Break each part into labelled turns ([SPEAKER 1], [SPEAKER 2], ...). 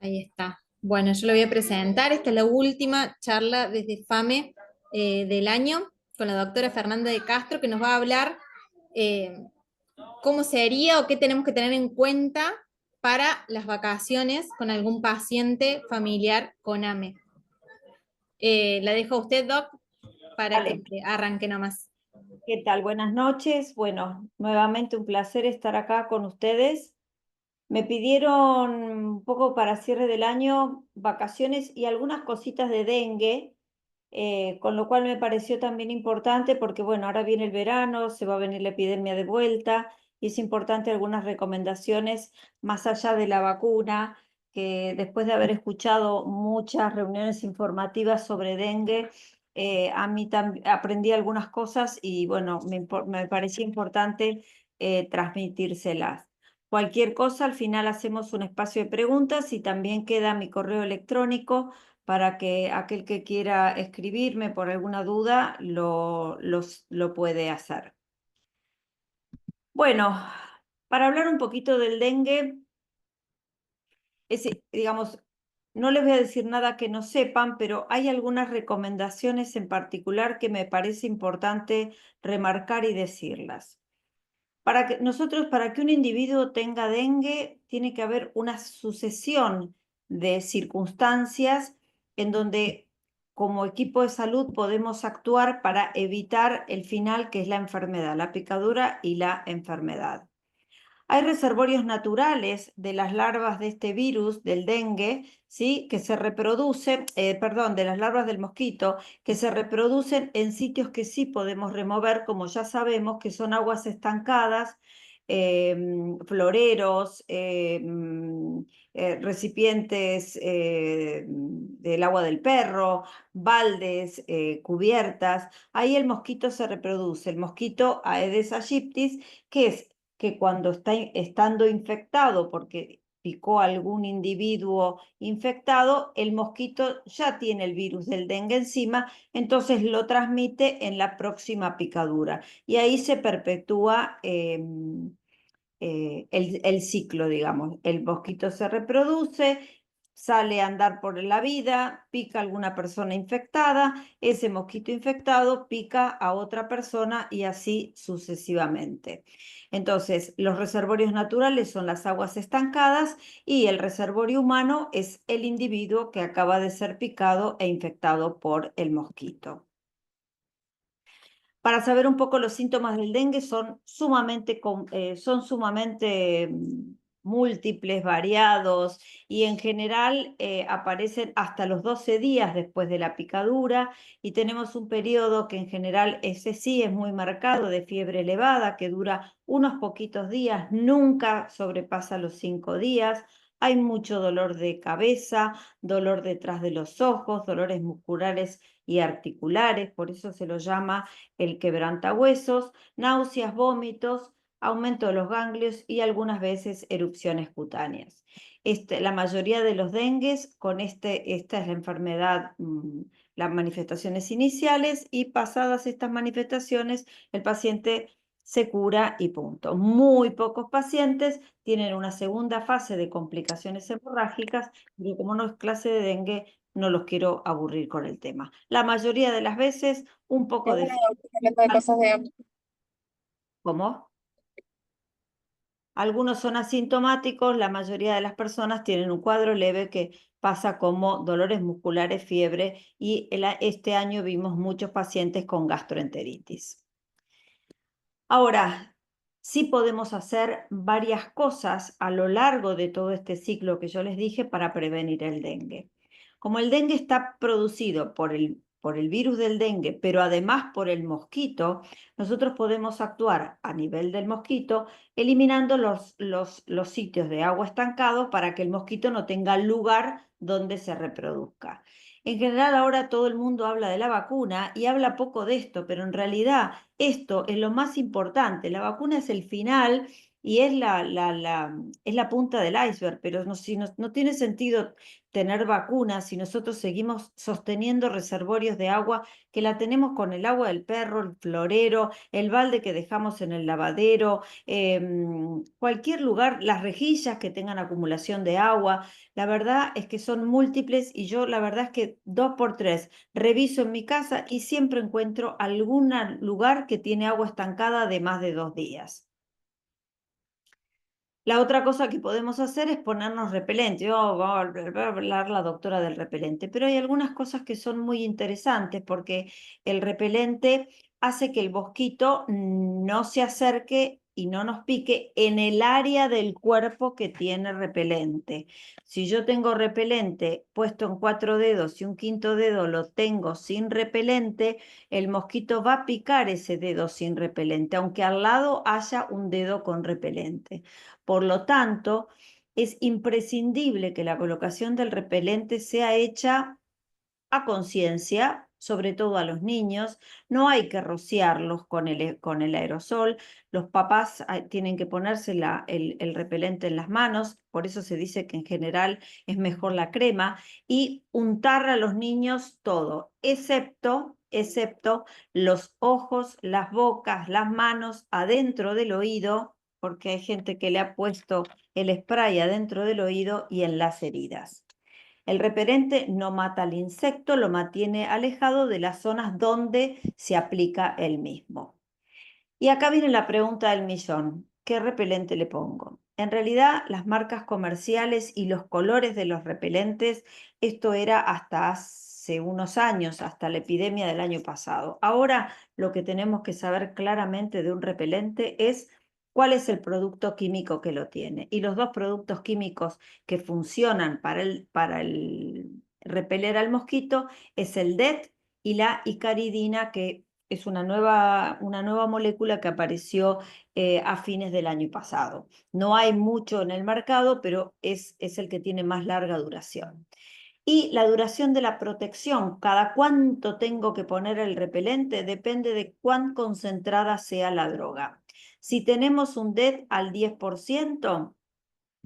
[SPEAKER 1] Ahí está. Bueno, yo lo voy a presentar. Esta es la última charla desde FAME del año con la doctora Fernanda de Castro, que nos va a hablar eh, cómo sería o qué tenemos que tener en cuenta para las vacaciones con algún paciente familiar con AME. La dejo a usted, Doc, para que
[SPEAKER 2] Vale,
[SPEAKER 1] arranque nomás.
[SPEAKER 2] ¿qué tal? Buenas noches. Bueno, nuevamente un placer estar acá con ustedes. Me pidieron un poco para cierre del año vacaciones y algunas cositas de dengue, con lo cual me pareció también importante porque, bueno, ahora viene el verano, se va a venir la epidemia de vuelta y es importante algunas recomendaciones más allá de la vacuna, que después de haber escuchado muchas reuniones informativas sobre dengue, a mí aprendí algunas cosas y, bueno, me parecía importante transmitírselas. Cualquier cosa, al final hacemos un espacio de preguntas y también queda mi correo electrónico para que aquel que quiera escribirme por alguna duda lo puede hacer. Bueno, para hablar un poquito del dengue, digamos, no les voy a decir nada que no sepan, pero hay algunas recomendaciones en particular que me parece importante remarcar y decirlas. Para que un individuo tenga dengue, tiene que haber una sucesión de circunstancias en donde como equipo de salud podemos actuar para evitar el final, que es la enfermedad, la picadura y la enfermedad. Hay reservorios naturales de las larvas de este virus, del dengue, ¿sí? Que se reproducen, perdón, de las larvas del mosquito, que se reproducen en sitios que sí podemos remover, como ya sabemos, que son aguas estancadas, floreros, recipientes del agua del perro, baldes, cubiertas. Ahí el mosquito se reproduce, el mosquito Aedes aegypti, que es que cuando está estando infectado, porque picó algún individuo infectado, el mosquito ya tiene el virus del dengue encima, entonces lo transmite en la próxima picadura. Y ahí se perpetúa el ciclo, digamos. El mosquito se reproduce, sale a andar por la vida, pica a alguna persona infectada, ese mosquito infectado pica a otra persona y así sucesivamente. Entonces, los reservorios naturales son las aguas estancadas y el reservorio humano es el individuo que acaba de ser picado e infectado por el mosquito. Para saber un poco los síntomas del dengue son sumamente múltiples, variados y en general aparecen hasta los 12 días después de la picadura y tenemos un periodo que en general ese sí es muy marcado de fiebre elevada que dura unos poquitos días, nunca sobrepasa los 5 días. Hay mucho dolor de cabeza, dolor detrás de los ojos, dolores musculares y articulares, por eso se lo llama el quebrantahuesos, náuseas, vómitos, aumento de los ganglios y algunas veces erupciones cutáneas. La mayoría de los dengues esta es la enfermedad, las manifestaciones iniciales y pasadas estas manifestaciones el paciente se cura y punto. Muy pocos pacientes tienen una segunda fase de complicaciones hemorrágicas, pero como no es clase de dengue, no los quiero aburrir con el tema. La mayoría de las veces un poco
[SPEAKER 3] Es
[SPEAKER 2] de
[SPEAKER 3] una
[SPEAKER 2] fiebre.
[SPEAKER 3] hablando de cosas de...
[SPEAKER 2] ¿Cómo? Algunos son asintomáticos, la mayoría de las personas tienen un cuadro leve que pasa como dolores musculares, fiebre y este año vimos muchos pacientes con gastroenteritis. Ahora, sí podemos hacer varias cosas a lo largo de todo este ciclo que yo les dije para prevenir el dengue. Como el dengue está producido por el virus del dengue, pero además por el mosquito, nosotros podemos actuar a nivel del mosquito eliminando los sitios de agua estancados para que el mosquito no tenga lugar donde se reproduzca. En general ahora todo el mundo habla de la vacuna y habla poco de esto, pero en realidad esto es lo más importante. La vacuna es el final, y es es la punta del iceberg, pero no tiene sentido tener vacunas si nosotros seguimos sosteniendo reservorios de agua que la tenemos con el agua del perro, el florero, el balde que dejamos en el lavadero, cualquier lugar, las rejillas que tengan acumulación de agua. La verdad es que son múltiples y yo la verdad es que 2 por 3 reviso en mi casa y siempre encuentro algún lugar que tiene agua estancada de más de 2 días. La otra cosa que podemos hacer es ponernos repelente. Va a hablar la doctora del repelente, pero hay algunas cosas que son muy interesantes porque el repelente hace que el mosquito no se acerque y no nos pique en el área del cuerpo que tiene repelente. Si yo tengo repelente puesto en 4 dedos y un quinto dedo lo tengo sin repelente, el mosquito va a picar ese dedo sin repelente, aunque al lado haya un dedo con repelente. Por lo tanto, es imprescindible que la colocación del repelente sea hecha a conciencia, sobre todo a los niños. No hay que rociarlos con el aerosol. Los papás tienen que ponerse el repelente en las manos, por eso se dice que en general es mejor la crema, y untar a los niños todo, excepto los ojos, las bocas, las manos, adentro del oído, porque hay gente que le ha puesto el spray adentro del oído y en las heridas. El repelente no mata al insecto, lo mantiene alejado de las zonas donde se aplica el mismo. Y acá viene la pregunta del millón. ¿Qué repelente le pongo? En realidad, las marcas comerciales y los colores de los repelentes, esto era hasta hace unos años, hasta la epidemia del año pasado. Ahora, lo que tenemos que saber claramente de un repelente es cuál es el producto químico que lo tiene. Y los dos productos químicos que funcionan para el repeler al mosquito es el DEET y la icaridina, que es una nueva molécula que apareció a fines del año pasado. No hay mucho en el mercado, pero es el que tiene más larga duración. Y la duración de la protección, cada cuánto tengo que poner el repelente, depende de cuán concentrada sea la droga. Si tenemos un DEET al 10%,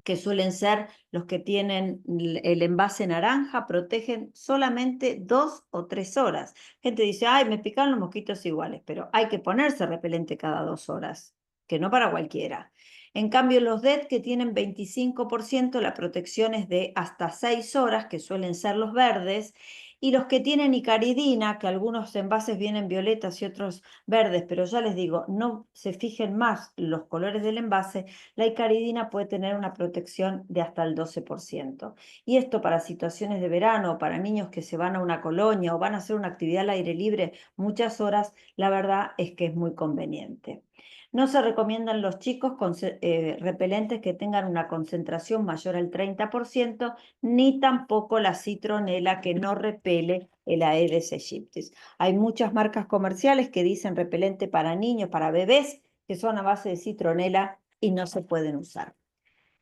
[SPEAKER 2] que suelen ser los que tienen el envase naranja, protegen solamente 2 o 3 horas. Gente dice, ay, me picaron los mosquitos iguales, pero hay que ponerse repelente cada 2 horas, que no para cualquiera. En cambio, los DEET que tienen 25%, la protección es de hasta 6 horas, que suelen ser los verdes, y los que tienen icaridina, que algunos envases vienen violetas y otros verdes, pero ya les digo, no se fijen más los colores del envase, la icaridina puede tener una protección de hasta el 12%. Y esto para situaciones de verano, para niños que se van a una colonia o van a hacer una actividad al aire libre muchas horas, la verdad es que es muy conveniente. No se recomiendan los chicos con repelentes que tengan una concentración mayor al 30%, ni tampoco la citronela, que no repele el Aedes aegypti. Hay muchas marcas comerciales que dicen repelente para niños, para bebés, que son a base de citronela y no se pueden usar.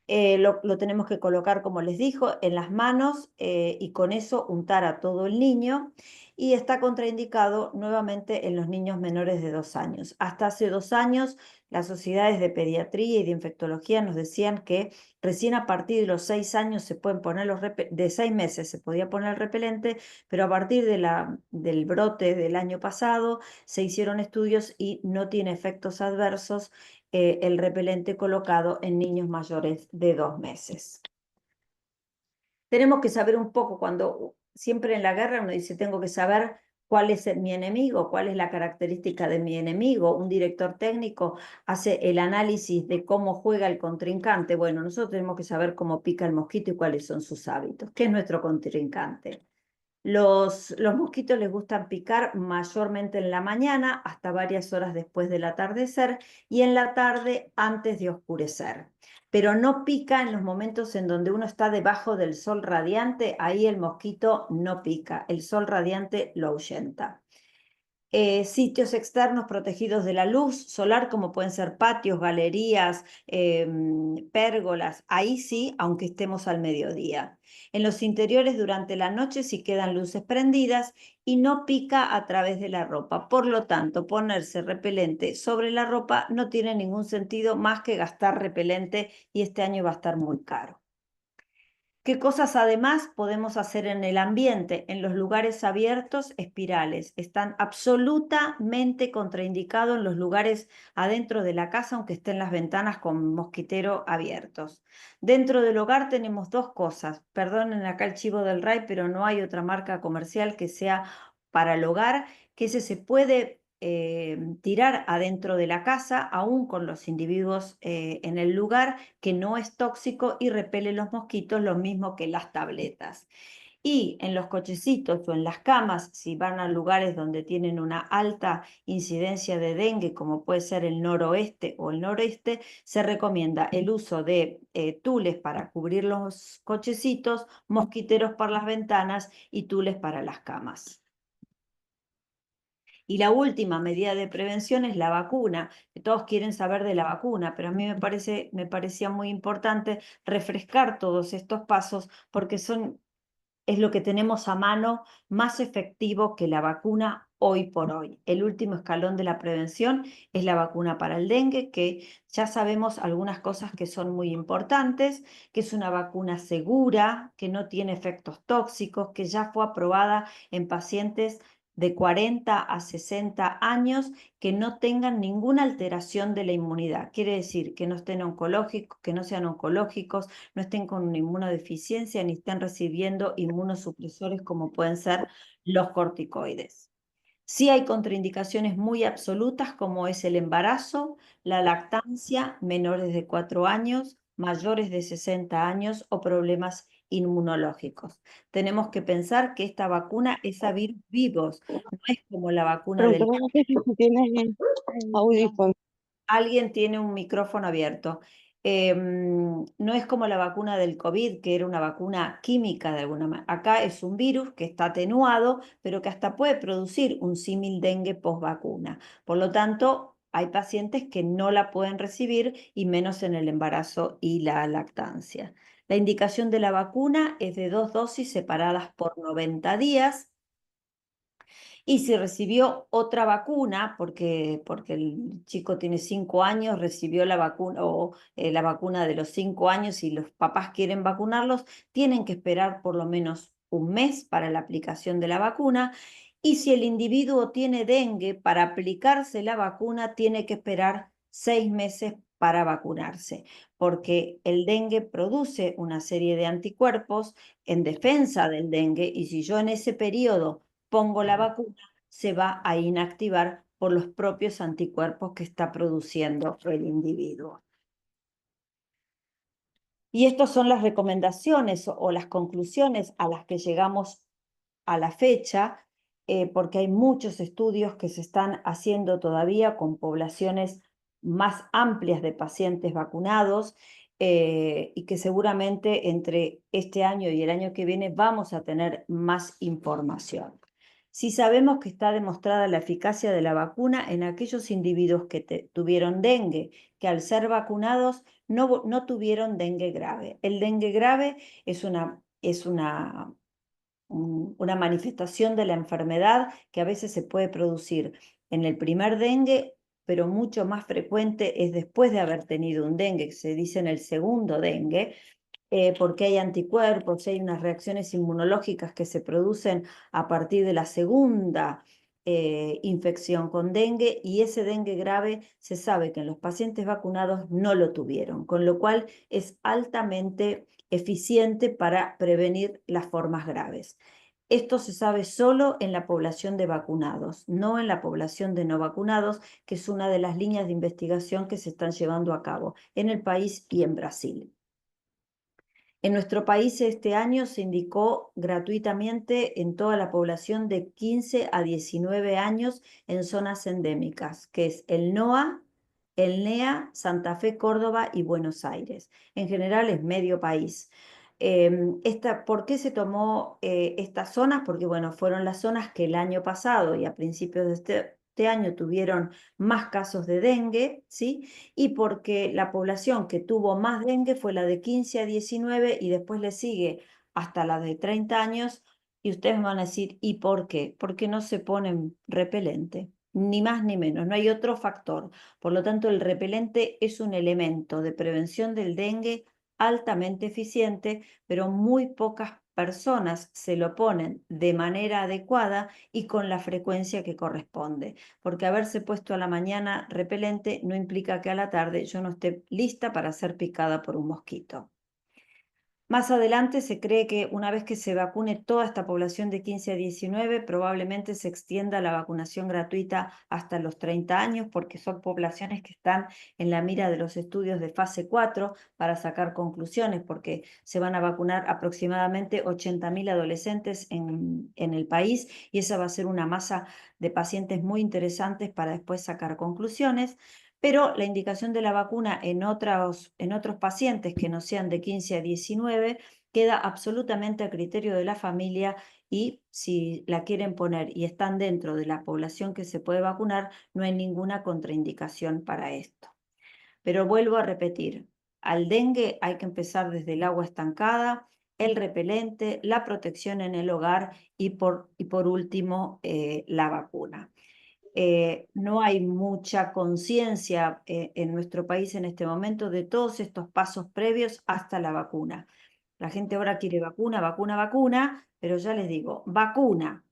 [SPEAKER 2] Lo tenemos que colocar, como les dijo, en las manos y con eso untar a todo el niño, y está contraindicado nuevamente en los niños menores de 2 años. Hasta hace 2 años las sociedades de pediatría y de infectología nos decían que recién a partir de los 6 años se pueden poner de 6 meses se podía poner el repelente, pero a partir del brote del año pasado se hicieron estudios y no tiene efectos adversos el repelente colocado en niños mayores de 2 meses. Tenemos que saber un poco, cuando siempre en la guerra uno dice, tengo que saber cuál es mi enemigo, cuál es la característica de mi enemigo. Un director técnico hace el análisis de cómo juega el contrincante. Bueno, nosotros tenemos que saber cómo pica el mosquito y cuáles son sus hábitos. ¿Qué es nuestro contrincante? Los mosquitos les gustan picar mayormente en la mañana, hasta varias horas después del atardecer, y en la tarde antes de oscurecer. Pero no pica en los momentos en donde uno está debajo del sol radiante, ahí el mosquito no pica, el sol radiante lo ahuyenta. Sitios externos protegidos de la luz solar, como pueden ser patios, galerías, pérgolas, ahí sí, aunque estemos al mediodía. En los interiores durante la noche sí quedan luces prendidas y no pica a través de la ropa. Por lo tanto, ponerse repelente sobre la ropa no tiene ningún sentido más que gastar repelente y este año va a estar muy caro. ¿Qué cosas además podemos hacer en el ambiente? En los lugares abiertos, espirales. Están absolutamente contraindicados en los lugares adentro de la casa, aunque estén las ventanas con mosquitero abiertos. Dentro del hogar tenemos dos cosas. Perdonen acá el chivo del RAI, pero no hay otra marca comercial que sea para el hogar, que ese se puede tirar adentro de la casa, aún con los individuos en el lugar, que no es tóxico y repele los mosquitos, lo mismo que las tabletas. Y en los cochecitos o en las camas, si van a lugares donde tienen una alta incidencia de dengue, como puede ser el noroeste o el noreste, se recomienda el uso de tules para cubrir los cochecitos, mosquiteros para las ventanas y tules para las camas. Y la última medida de prevención es la vacuna, que todos quieren saber de la vacuna, pero a mí me parecía muy importante refrescar todos estos pasos porque es lo que tenemos a mano más efectivo que la vacuna hoy por hoy. El último escalón de la prevención es la vacuna para el dengue, que ya sabemos algunas cosas que son muy importantes, que es una vacuna segura, que no tiene efectos tóxicos, que ya fue aprobada en pacientes de 40 a 60 años que no tengan ninguna alteración de la inmunidad. Quiere decir que no estén oncológicos, que no sean oncológicos, no estén con una inmunodeficiencia ni estén recibiendo inmunosupresores como pueden ser los corticoides. Sí hay contraindicaciones muy absolutas como es el embarazo, la lactancia, menores de 4 años, mayores de 60 años o problemas inmunológicos. Tenemos que pensar que esta vacuna es a virus vivos, no es como la vacuna del...
[SPEAKER 3] Preguntaba que si tienes audífonos.
[SPEAKER 2] Alguien tiene un micrófono abierto. No es como la vacuna del COVID, que era una vacuna química de alguna manera. Acá es un virus que está atenuado, pero que hasta puede producir un símil dengue post vacuna. Por lo tanto, hay pacientes que no la pueden recibir y menos en el embarazo y la lactancia. La indicación de la vacuna es de 2 dosis separadas por 90 días. Y si recibió otra vacuna, porque el chico tiene 5 años, recibió la vacuna o la vacuna de los 5 años y los papás quieren vacunarlos, tienen que esperar por lo menos un mes para la aplicación de la vacuna. Y si el individuo tiene dengue, para aplicarse la vacuna tiene que esperar 6 meses para vacunarse, porque el dengue produce una serie de anticuerpos en defensa del dengue y si yo en ese periodo pongo la vacuna, se va a inactivar por los propios anticuerpos que está produciendo el individuo. Y estas son las recomendaciones o las conclusiones a las que llegamos a la fecha, porque hay muchos estudios que se están haciendo todavía con poblaciones más amplias de pacientes vacunados y que seguramente entre este año y el año que viene vamos a tener más información. Si sabemos que está demostrada la eficacia de la vacuna en aquellos individuos que tuvieron dengue, que al ser vacunados no tuvieron dengue grave. El dengue grave es una manifestación de la enfermedad que a veces se puede producir en el primer dengue, pero mucho más frecuente es después de haber tenido un dengue, que se dice en el segundo dengue, porque hay anticuerpos, hay unas reacciones inmunológicas que se producen a partir de la segunda infección con dengue y ese dengue grave se sabe que en los pacientes vacunados no lo tuvieron, con lo cual es altamente eficiente para prevenir las formas graves. Esto se sabe solo en la población de vacunados, no en la población de no vacunados, que es una de las líneas de investigación que se están llevando a cabo en el país y en Brasil. En nuestro país este año se indicó gratuitamente en toda la población de 15 a 19 años en zonas endémicas, que es el NOA, el NEA, Santa Fe, Córdoba y Buenos Aires. En general es medio país. ¿Por qué se tomó estas zonas? Porque, bueno, fueron las zonas que el año pasado y a principios de este año tuvieron más casos de dengue, ¿sí? Y porque la población que tuvo más dengue fue la de 15 a 19 y después le sigue hasta la de 30 años. Y ustedes me van a decir, ¿y por qué? Porque no se ponen repelente, ni más ni menos, no hay otro factor. Por lo tanto, el repelente es un elemento de prevención del dengue altamente eficiente, pero muy pocas personas se lo ponen de manera adecuada y con la frecuencia que corresponde. Porque haberse puesto a la mañana repelente no implica que a la tarde yo no esté lista para ser picada por un mosquito. Más adelante se cree que una vez que se vacune toda esta población de 15 a 19, probablemente se extienda la vacunación gratuita hasta los 30 años, porque son poblaciones que están en la mira de los estudios de fase 4 para sacar conclusiones, porque se van a vacunar aproximadamente 80.000 adolescentes en el país y esa va a ser una masa de pacientes muy interesantes para después sacar conclusiones. Pero la indicación de la vacuna en otros pacientes que no sean de 15 a 19 queda absolutamente a criterio de la familia y si la quieren poner y están dentro de la población que se puede vacunar, no hay ninguna contraindicación para esto. Pero vuelvo a repetir, al dengue hay que empezar desde el agua estancada, el repelente, la protección en el hogar y por último la vacuna. No hay mucha conciencia en nuestro país en este momento de todos estos pasos previos hasta la vacuna. La gente ahora quiere vacuna, vacuna, vacuna, pero ya les digo, vacuna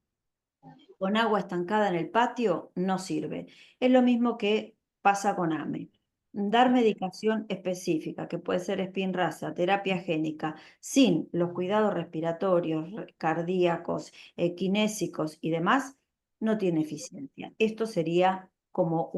[SPEAKER 2] con agua estancada en el patio no sirve. Es lo mismo que pasa con AME. Dar medicación específica, que puede ser Spinraza, terapia génica, sin los cuidados respiratorios, cardíacos, kinésicos y demás, no tiene eficiencia. Esto sería como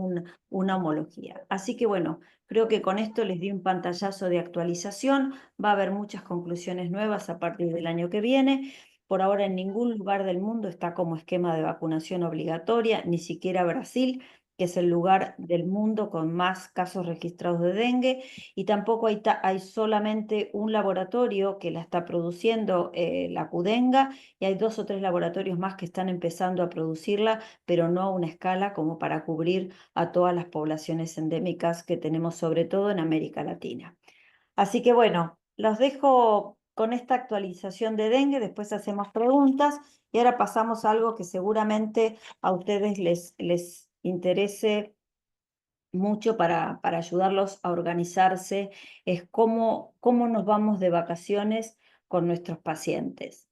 [SPEAKER 2] una homología. Así que bueno, creo que con esto les di un pantallazo de actualización. Va a haber muchas conclusiones nuevas a partir del año que viene. Por ahora en ningún lugar del mundo está como esquema de vacunación obligatoria, ni siquiera Brasil, que es el lugar del mundo con más casos registrados de dengue, y tampoco hay solamente un laboratorio que la está produciendo, la Qdenga, y hay 2 o 3 laboratorios más que están empezando a producirla, pero no a una escala como para cubrir a todas las poblaciones endémicas que tenemos, sobre todo en América Latina. Así que bueno, los dejo con esta actualización de dengue, después hacemos preguntas y ahora pasamos a algo que seguramente a ustedes les interese mucho para ayudarlos a organizarse, es cómo nos vamos de vacaciones con nuestros pacientes.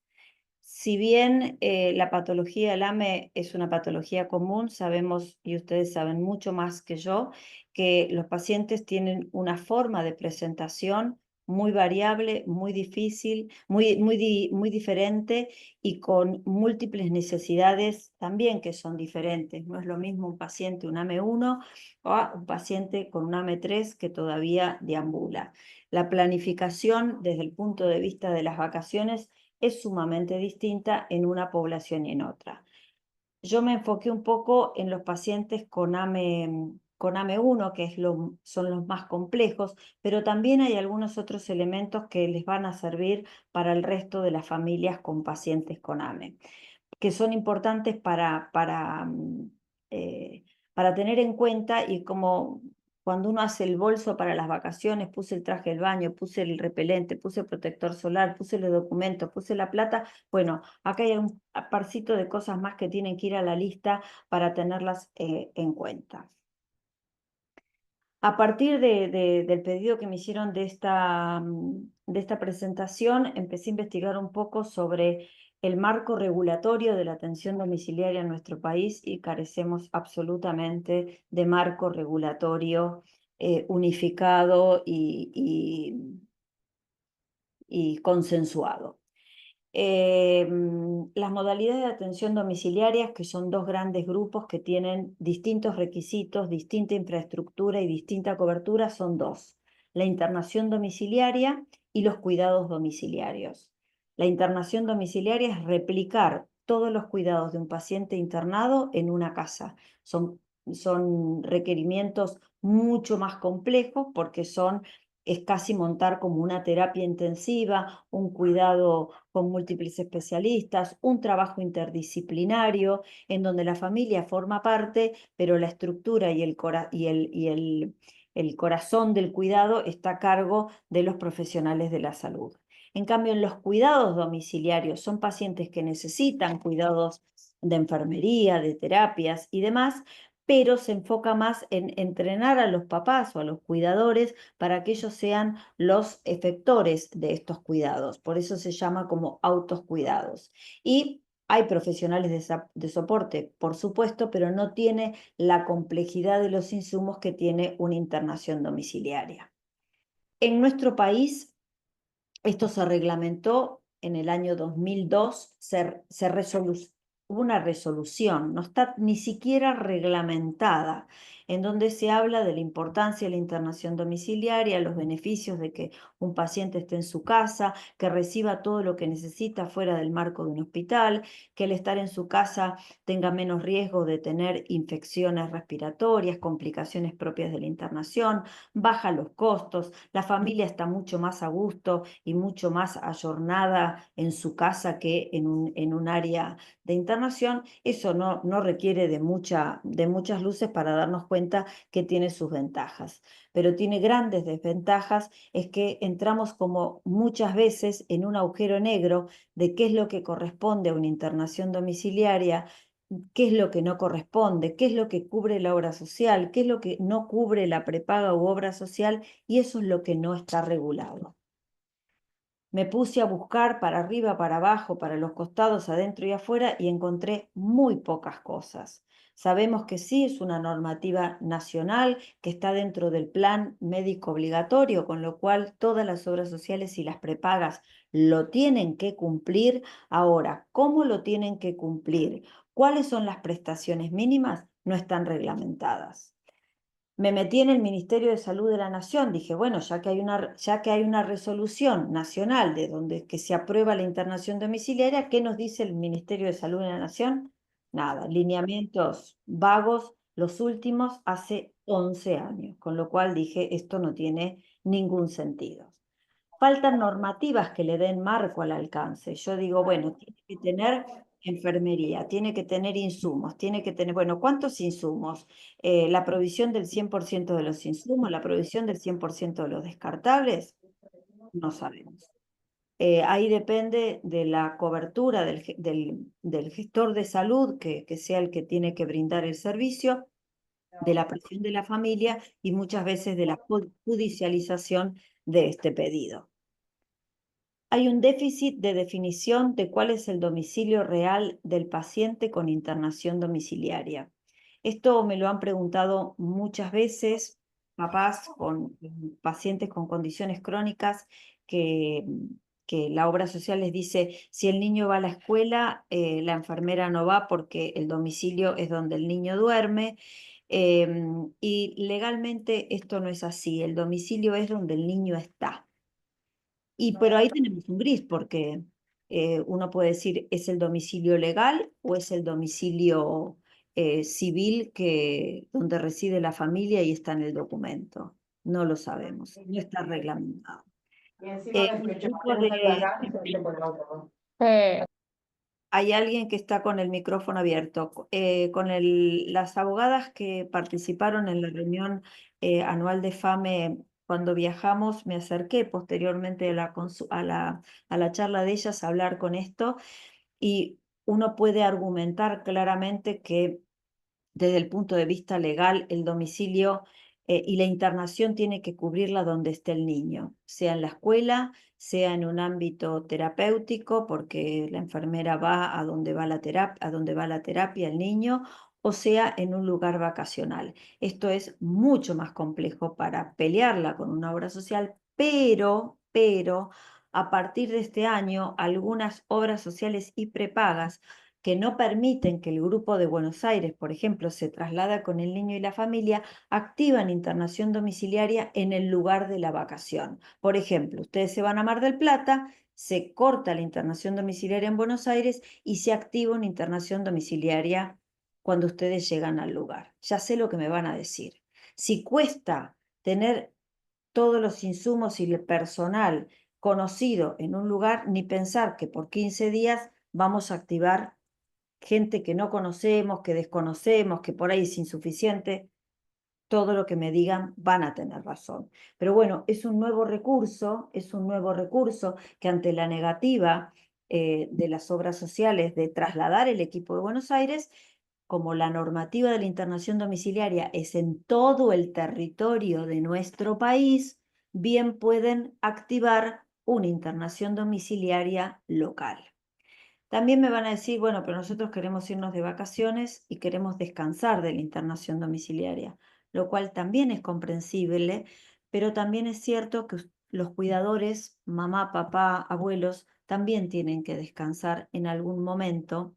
[SPEAKER 2] Si bien la patología del AME es una patología común, sabemos, y ustedes saben mucho más que yo, que los pacientes tienen una forma de presentación muy variable, muy difícil, muy diferente y con múltiples necesidades también que son diferentes. No es lo mismo un paciente, un AME1, o un paciente con un AME3 que todavía deambula. La planificación desde el punto de vista de las vacaciones es sumamente distinta en una población y en otra. Yo me enfoqué un poco en los pacientes con AME1, que son los más complejos, pero también hay algunos otros elementos que les van a servir para el resto de las familias con pacientes con AME, que son importantes para tener en cuenta y como cuando uno hace el bolso para las vacaciones, puse el traje del baño, puse el repelente, puse el protector solar, puse los documentos, puse la plata. Bueno, acá hay un parcito de cosas más que tienen que ir a la lista para tenerlas en cuenta. A partir del pedido que me hicieron de esta presentación, empecé a investigar un poco sobre el marco regulatorio de la atención domiciliaria en nuestro país y carecemos absolutamente de marco regulatorio unificado y consensuado. Las modalidades de atención domiciliarias, que son 2 grandes grupos que tienen distintos requisitos, distinta infraestructura y distinta cobertura, son 2. La internación domiciliaria y los cuidados domiciliarios. La internación domiciliaria es replicar todos los cuidados de un paciente internado en una casa. Son requerimientos mucho más complejos porque son es casi montar como una terapia intensiva, un cuidado con múltiples especialistas, un trabajo interdisciplinario en donde la familia forma parte, pero la estructura y el corazón del cuidado está a cargo de los profesionales de la salud. En cambio, en los cuidados domiciliarios son pacientes que necesitan cuidados de enfermería, de terapias y demás, pero se enfoca más en entrenar a los papás o a los cuidadores para que ellos sean los efectores de estos cuidados. Por eso se llama como autocuidados. Y hay profesionales de soporte, por supuesto, pero no tiene la complejidad de los insumos que tiene una internación domiciliaria. En nuestro país, esto se reglamentó en el año 2002, hubo una resolución, no está ni siquiera reglamentada, en donde se habla de la importancia de la internación domiciliaria, los beneficios de que un paciente esté en su casa, que reciba todo lo que necesita fuera del marco de un hospital, que el estar en su casa tenga menos riesgo de tener infecciones respiratorias, complicaciones propias de la internación, baja los costos, la familia está mucho más a gusto y mucho más ayornada en su casa que en un área de internación. Eso no requiere de muchas luces para darnos cuenta que tiene sus ventajas, pero tiene grandes desventajas, es que entramos como muchas veces en un agujero negro de qué es lo que corresponde a una internación domiciliaria, qué es lo que no corresponde, qué es lo que cubre la obra social, qué es lo que no cubre la prepaga u obra social, y eso es lo que no está regulado. Me puse a buscar para arriba, para abajo, para los costados, adentro y afuera, y encontré muy pocas cosas. Sabemos que sí es una normativa nacional que está dentro del plan médico obligatorio, con lo cual todas las obras sociales y las prepagas lo tienen que cumplir. Ahora, ¿cómo lo tienen que cumplir? ¿Cuáles son las prestaciones mínimas? No están reglamentadas. Me metí en el Ministerio de Salud de la Nación, dije, bueno, ya que hay una resolución nacional de donde que se aprueba la internación domiciliaria, ¿qué nos dice el Ministerio de Salud de la Nación? Nada, lineamientos vagos, los últimos hace 11 años, con lo cual dije, esto no tiene ningún sentido. Faltan normativas que le den marco al alcance. Yo digo, bueno, tiene que tener enfermería, tiene que tener insumos, tiene que tener, bueno, ¿cuántos insumos? La provisión del 100% de los insumos, la provisión del 100% de los descartables, no sabemos. Ahí depende de la cobertura del gestor de salud, que sea el que tiene que brindar el servicio, de la presión de la familia y muchas veces de la judicialización de este pedido. Hay un déficit de definición de cuál es el domicilio real del paciente con internación domiciliaria. Esto me lo han preguntado muchas veces papás con pacientes con condiciones crónicas que, que la obra social les dice, si el niño va a la escuela, la enfermera no va porque el domicilio es donde el niño duerme. Y legalmente esto no es así, el domicilio es donde el niño está. Pero ahí tenemos un gris, porque uno puede decir, ¿es el domicilio legal o es el domicilio civil donde reside la familia y está en el documento? No lo sabemos, no está reglamentado. Un grupo Hay alguien que está con el micrófono abierto. Las abogadas que participaron en la reunión anual de FAME cuando viajamos, me acerqué posteriormente a la charla de ellas a hablar con esto, y uno puede argumentar claramente que desde el punto de vista legal el domicilio y la internación tiene que cubrirla donde esté el niño, sea en la escuela, sea en un ámbito terapéutico, porque la enfermera va a donde va la terapia el niño, o sea en un lugar vacacional. Esto es mucho más complejo para pelearla con una obra social, pero a partir de este año, algunas obras sociales y prepagas que no permiten que el grupo de Buenos Aires, por ejemplo, se traslada con el niño y la familia, activan internación domiciliaria en el lugar de la vacación. Por ejemplo, ustedes se van a Mar del Plata, se corta la internación domiciliaria en Buenos Aires y se activa una internación domiciliaria cuando ustedes llegan al lugar. Ya sé lo que me van a decir. Si cuesta tener todos los insumos y el personal conocido en un lugar, ni pensar que por 15 días vamos a activar gente que no conocemos, que desconocemos, que por ahí es insuficiente. Todo lo que me digan van a tener razón. Pero bueno, es un nuevo recurso que ante la negativa de las obras sociales de trasladar el equipo de Buenos Aires, como la normativa de la internación domiciliaria es en todo el territorio de nuestro país, bien pueden activar una internación domiciliaria local. También me van a decir, bueno, pero nosotros queremos irnos de vacaciones y queremos descansar de la internación domiciliaria, lo cual también es comprensible, pero también es cierto que los cuidadores, mamá, papá, abuelos, también tienen que descansar en algún momento.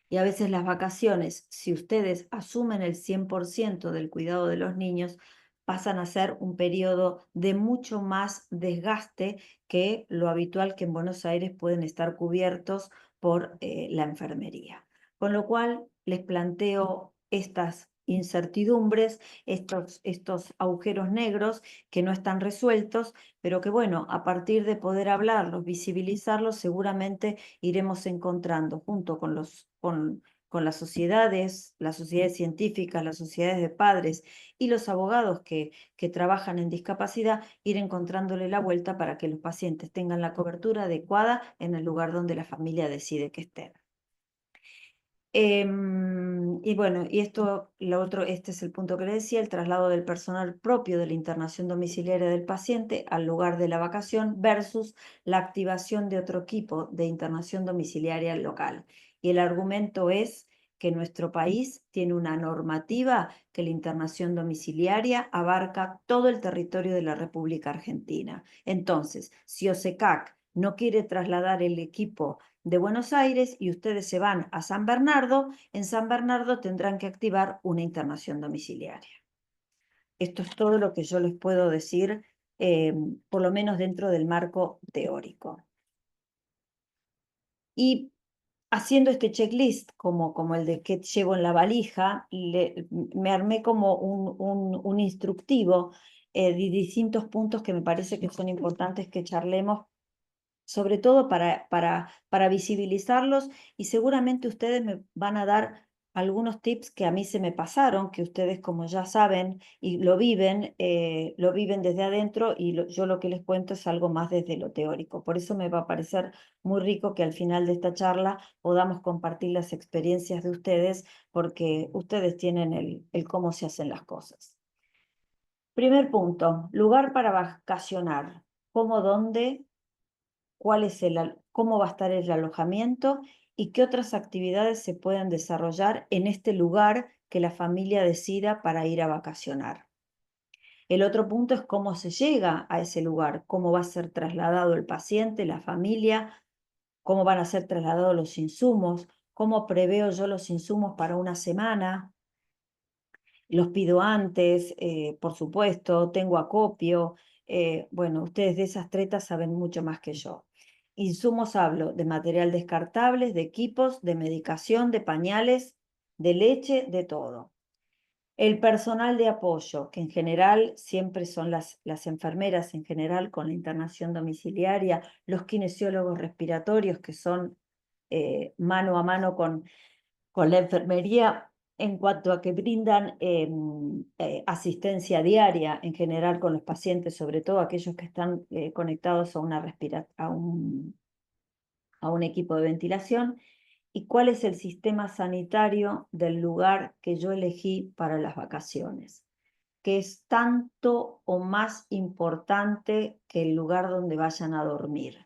[SPEAKER 2] Y a veces las vacaciones, si ustedes asumen el 100% del cuidado de los niños, pasan a ser un periodo de mucho más desgaste que lo habitual que en Buenos Aires pueden estar cubiertos por la enfermería. Con lo cual les planteo estas incertidumbres, estos agujeros negros que no están resueltos, pero que bueno, a partir de poder hablarlos, visibilizarlos, seguramente iremos encontrando junto con las sociedades científicas, las sociedades de padres y los abogados que trabajan en discapacidad, ir encontrándole la vuelta para que los pacientes tengan la cobertura adecuada en el lugar donde la familia decide que estén. Y bueno, este es el punto que le decía, el traslado del personal propio de la internación domiciliaria del paciente al lugar de la vacación versus la activación de otro equipo de internación domiciliaria local. Y el argumento es que nuestro país tiene una normativa que la internación domiciliaria abarca todo el territorio de la República Argentina. Entonces, si OSECAC no quiere trasladar el equipo de Buenos Aires y ustedes se van a San Bernardo, en San Bernardo tendrán que activar una internación domiciliaria. Esto es todo lo que yo les puedo decir, por lo menos dentro del marco teórico. Y haciendo este checklist, como el de qué llevo en la valija, me armé como un instructivo de distintos puntos que me parece que son importantes que charlemos, sobre todo para visibilizarlos, y seguramente ustedes me van a dar algunos tips que a mí se me pasaron, que ustedes, como ya saben y lo viven desde adentro, y yo lo que les cuento es algo más desde lo teórico. Por eso me va a parecer muy rico que al final de esta charla podamos compartir las experiencias de ustedes, porque ustedes tienen el cómo se hacen las cosas. Primer punto, lugar para vacacionar. ¿Cómo, dónde? Cómo va a estar el alojamiento y qué otras actividades se pueden desarrollar en este lugar que la familia decida para ir a vacacionar. El otro punto es cómo se llega a ese lugar, cómo va a ser trasladado el paciente, la familia, cómo van a ser trasladados los insumos, cómo preveo yo los insumos para una semana. Los pido antes, por supuesto, tengo acopio. Bueno, ustedes de esas tretas saben mucho más que yo. Insumos hablo de material descartables, de equipos, de medicación, de pañales, de leche, de todo. El personal de apoyo, que en general siempre son las enfermeras en general con la internación domiciliaria, los kinesiólogos respiratorios que son mano a mano con la enfermería en cuanto a que brindan asistencia diaria en general con los pacientes, sobre todo aquellos que están conectados a un equipo de ventilación, y cuál es el sistema sanitario del lugar que yo elegí para las vacaciones, que es tanto o más importante que el lugar donde vayan a dormir.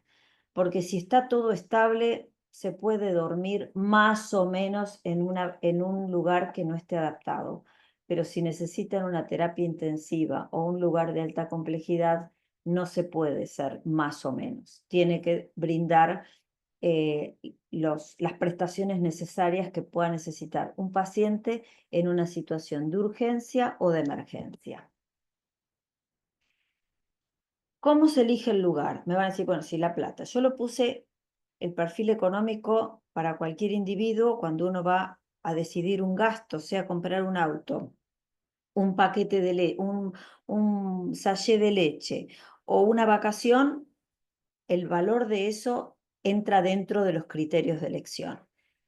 [SPEAKER 2] Porque si está todo estable, se puede dormir más o menos en un lugar que no esté adaptado. Pero si necesitan una terapia intensiva o un lugar de alta complejidad, no se puede ser más o menos. Tiene que brindar las prestaciones necesarias que pueda necesitar un paciente en una situación de urgencia o de emergencia. ¿Cómo se elige el lugar? Me van a decir, bueno, sí, La Plata. Yo lo puse el perfil económico para cualquier individuo cuando uno va a decidir un gasto, sea comprar un auto un paquete de leche, un sachet de leche o una vacación, el valor de eso entra dentro de los criterios de elección.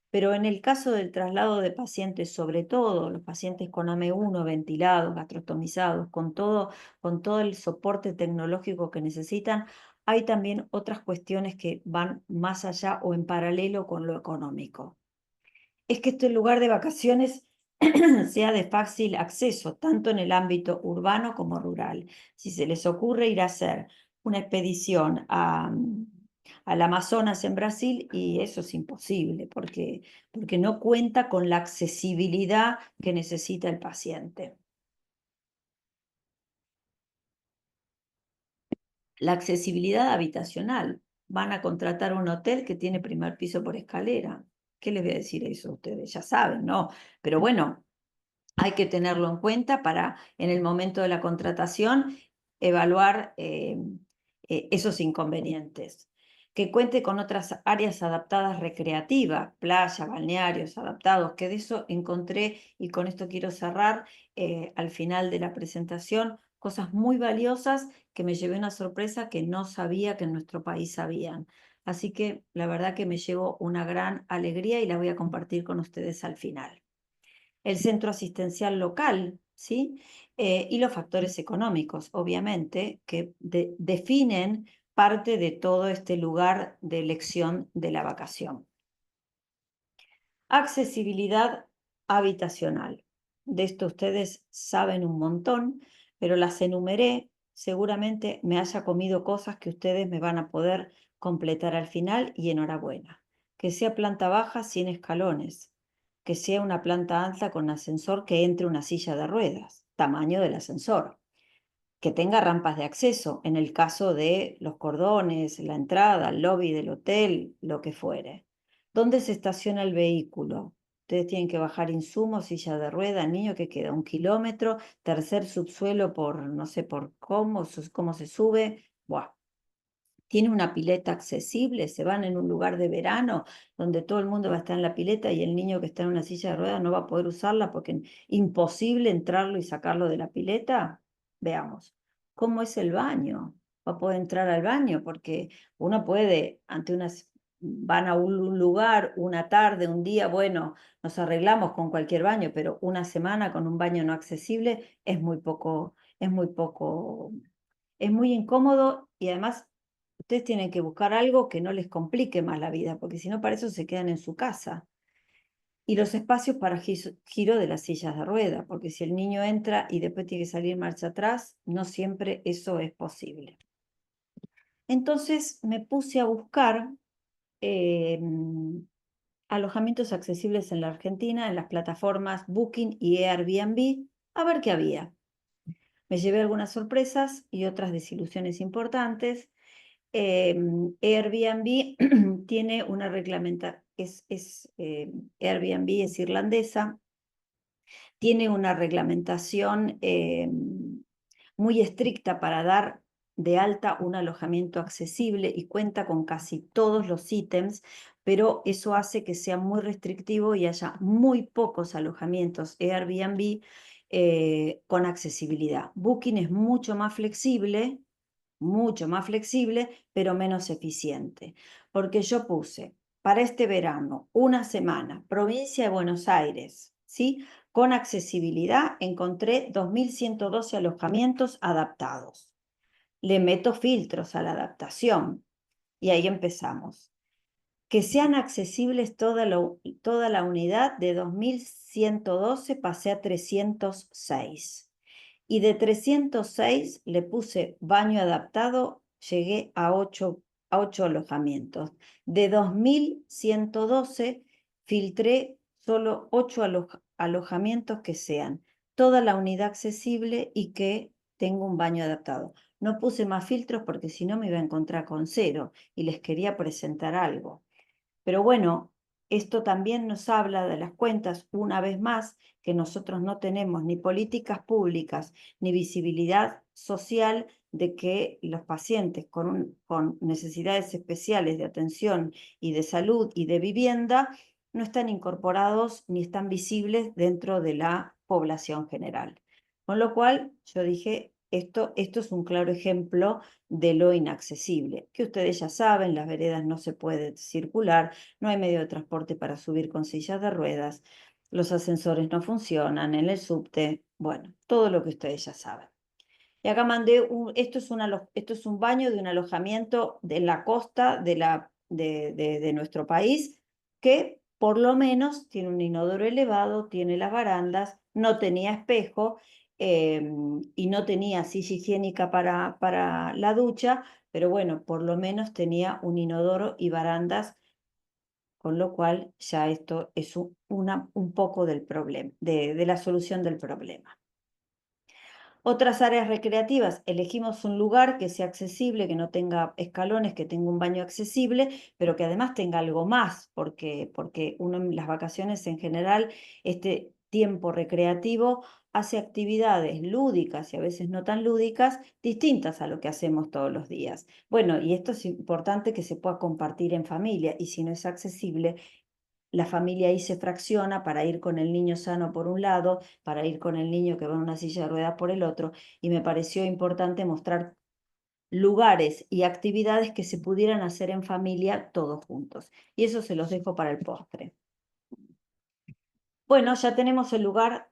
[SPEAKER 2] Pero en el caso del traslado de pacientes, sobre todo los pacientes con AME1, ventilados, gastrostomizados, con todo el soporte tecnológico que necesitan, hay también otras cuestiones que van más allá o en paralelo con lo económico. Es que este lugar de vacaciones sea de fácil acceso, tanto en el ámbito urbano como rural. Si se les ocurre ir a hacer una expedición al Amazonas en Brasil, y eso es imposible, porque no cuenta con la accesibilidad que necesita el paciente. La accesibilidad habitacional. Van a contratar un hotel que tiene primer piso por escalera. ¿Qué les voy a decir eso a ustedes? Ya saben, ¿no? Pero bueno, hay que tenerlo en cuenta para, en el momento de la contratación, evaluar esos inconvenientes. Que cuente con otras áreas adaptadas recreativas, playa, balnearios adaptados, que de eso encontré, y con esto quiero cerrar, al final de la presentación, cosas muy valiosas que me llevé una sorpresa que no sabía que en nuestro país habían. Así que la verdad que me llevo una gran alegría y la voy a compartir con ustedes al final. El centro asistencial local, ¿sí? Y los factores económicos, obviamente, que definen parte de todo este lugar de elección de la vacación. Accesibilidad habitacional. De esto ustedes saben un montón, pero las enumeré. Seguramente me haya comido cosas que ustedes me van a poder completar al final, y enhorabuena. Que sea planta baja sin escalones, que sea una planta alta con ascensor que entre una silla de ruedas, tamaño del ascensor, que tenga rampas de acceso en el caso de los cordones, la entrada, el lobby del hotel, lo que fuere. ¿Dónde se estaciona el vehículo? Ustedes tienen que bajar insumos, silla de rueda, niño que queda 1 kilómetro, tercer subsuelo por, no sé por cómo se sube. Buah. Tiene una pileta accesible, se van en un lugar de verano donde todo el mundo va a estar en la pileta y el niño que está en una silla de ruedas no va a poder usarla porque es imposible entrarlo y sacarlo de la pileta. Veamos, ¿cómo es el baño? ¿Va a poder entrar al baño? Porque uno puede, van a un lugar, una tarde, un día, bueno, nos arreglamos con cualquier baño, pero una semana con un baño no accesible es muy poco, es muy incómodo, y además ustedes tienen que buscar algo que no les complique más la vida, porque si no, para eso se quedan en su casa. Y los espacios para giro de las sillas de rueda, porque si el niño entra y después tiene que salir marcha atrás, no siempre eso es posible. Entonces me puse a buscar alojamientos accesibles en la Argentina, en las plataformas Booking y Airbnb, a ver qué había. Me llevé algunas sorpresas y otras desilusiones importantes. Airbnb tiene una reglamentación, Airbnb es irlandesa, tiene una reglamentación muy estricta para dar de alta un alojamiento accesible y cuenta con casi todos los ítems, pero eso hace que sea muy restrictivo y haya muy pocos alojamientos Airbnb con accesibilidad. Booking es mucho más flexible, pero menos eficiente, porque yo puse para este verano, una semana, provincia de Buenos Aires, ¿sí? Con accesibilidad, encontré 2.112 alojamientos adaptados. Le meto filtros a la adaptación y ahí empezamos. Que sean accesibles toda la unidad, de 2.112 pasé a 306. Y de 306 le puse baño adaptado, llegué a 8 alojamientos. De 2.112 filtré solo 8 alojamientos que sean toda la unidad accesible y que tenga un baño adaptado. No puse más filtros porque si no me iba a encontrar con 0 y les quería presentar algo. Pero bueno, esto también nos habla de las cuentas, una vez más, que nosotros no tenemos ni políticas públicas ni visibilidad social de que los pacientes con necesidades especiales de atención y de salud y de vivienda no están incorporados ni están visibles dentro de la población general. Con lo cual yo dije, esto es un claro ejemplo de lo inaccesible, que ustedes ya saben, las veredas no se puede circular, no hay medio de transporte para subir con sillas de ruedas, los ascensores no funcionan en el subte, bueno, todo lo que ustedes ya saben. Y acá mandé, esto es un baño de un alojamiento de la costa de nuestro país, que por lo menos tiene un inodoro elevado, tiene las barandas, no tenía espejo y no tenía silla higiénica para la ducha, pero bueno, por lo menos tenía un inodoro y barandas, con lo cual ya esto es un poco del problema, de la solución del problema. Otras áreas recreativas, elegimos un lugar que sea accesible, que no tenga escalones, que tenga un baño accesible, pero que además tenga algo más, porque uno en las vacaciones en general, este tiempo recreativo hace actividades lúdicas y a veces no tan lúdicas, distintas a lo que hacemos todos los días. Bueno, y esto es importante que se pueda compartir en familia, y si no es accesible, la familia ahí se fracciona para ir con el niño sano por un lado, para ir con el niño que va en una silla de ruedas por el otro, y me pareció importante mostrar lugares y actividades que se pudieran hacer en familia todos juntos. Y eso se los dejo para el postre. Bueno, ya tenemos el lugar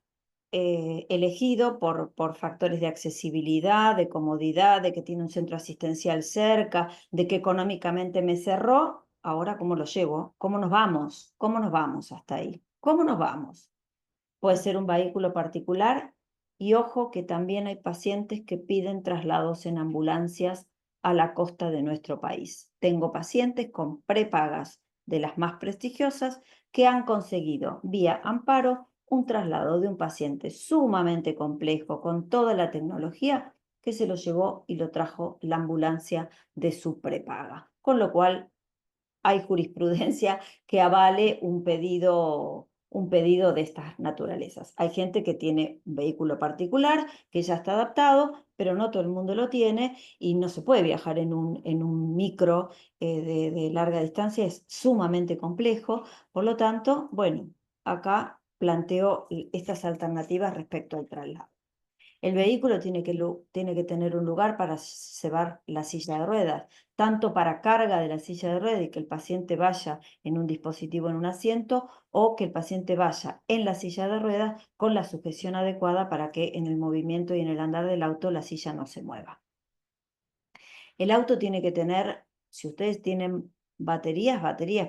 [SPEAKER 2] elegido por factores de accesibilidad, de comodidad, de que tiene un centro asistencial cerca, de que económicamente me cerró. Ahora, ¿cómo lo llevo? ¿Cómo nos vamos? ¿Cómo nos vamos hasta ahí? ¿Cómo nos vamos? Puede ser un vehículo particular, y ojo que también hay pacientes que piden traslados en ambulancias a la costa de nuestro país. Tengo pacientes con prepagas de las más prestigiosas que han conseguido vía amparo un traslado de un paciente sumamente complejo con toda la tecnología, que se lo llevó y lo trajo la ambulancia de su prepaga. Con lo cual hay jurisprudencia que avale un pedido de estas naturalezas. Hay gente que tiene un vehículo particular, que ya está adaptado, pero no todo el mundo lo tiene, y no se puede viajar en un micro de larga distancia, es sumamente complejo. Por lo tanto, bueno, acá planteo estas alternativas respecto al traslado. El vehículo tiene que tener un lugar para llevar la silla de ruedas, tanto para carga de la silla de ruedas y que el paciente vaya en un dispositivo en un asiento, o que el paciente vaya en la silla de ruedas con la sujeción adecuada para que en el movimiento y en el andar del auto la silla no se mueva. El auto tiene que tener, si ustedes tienen baterías,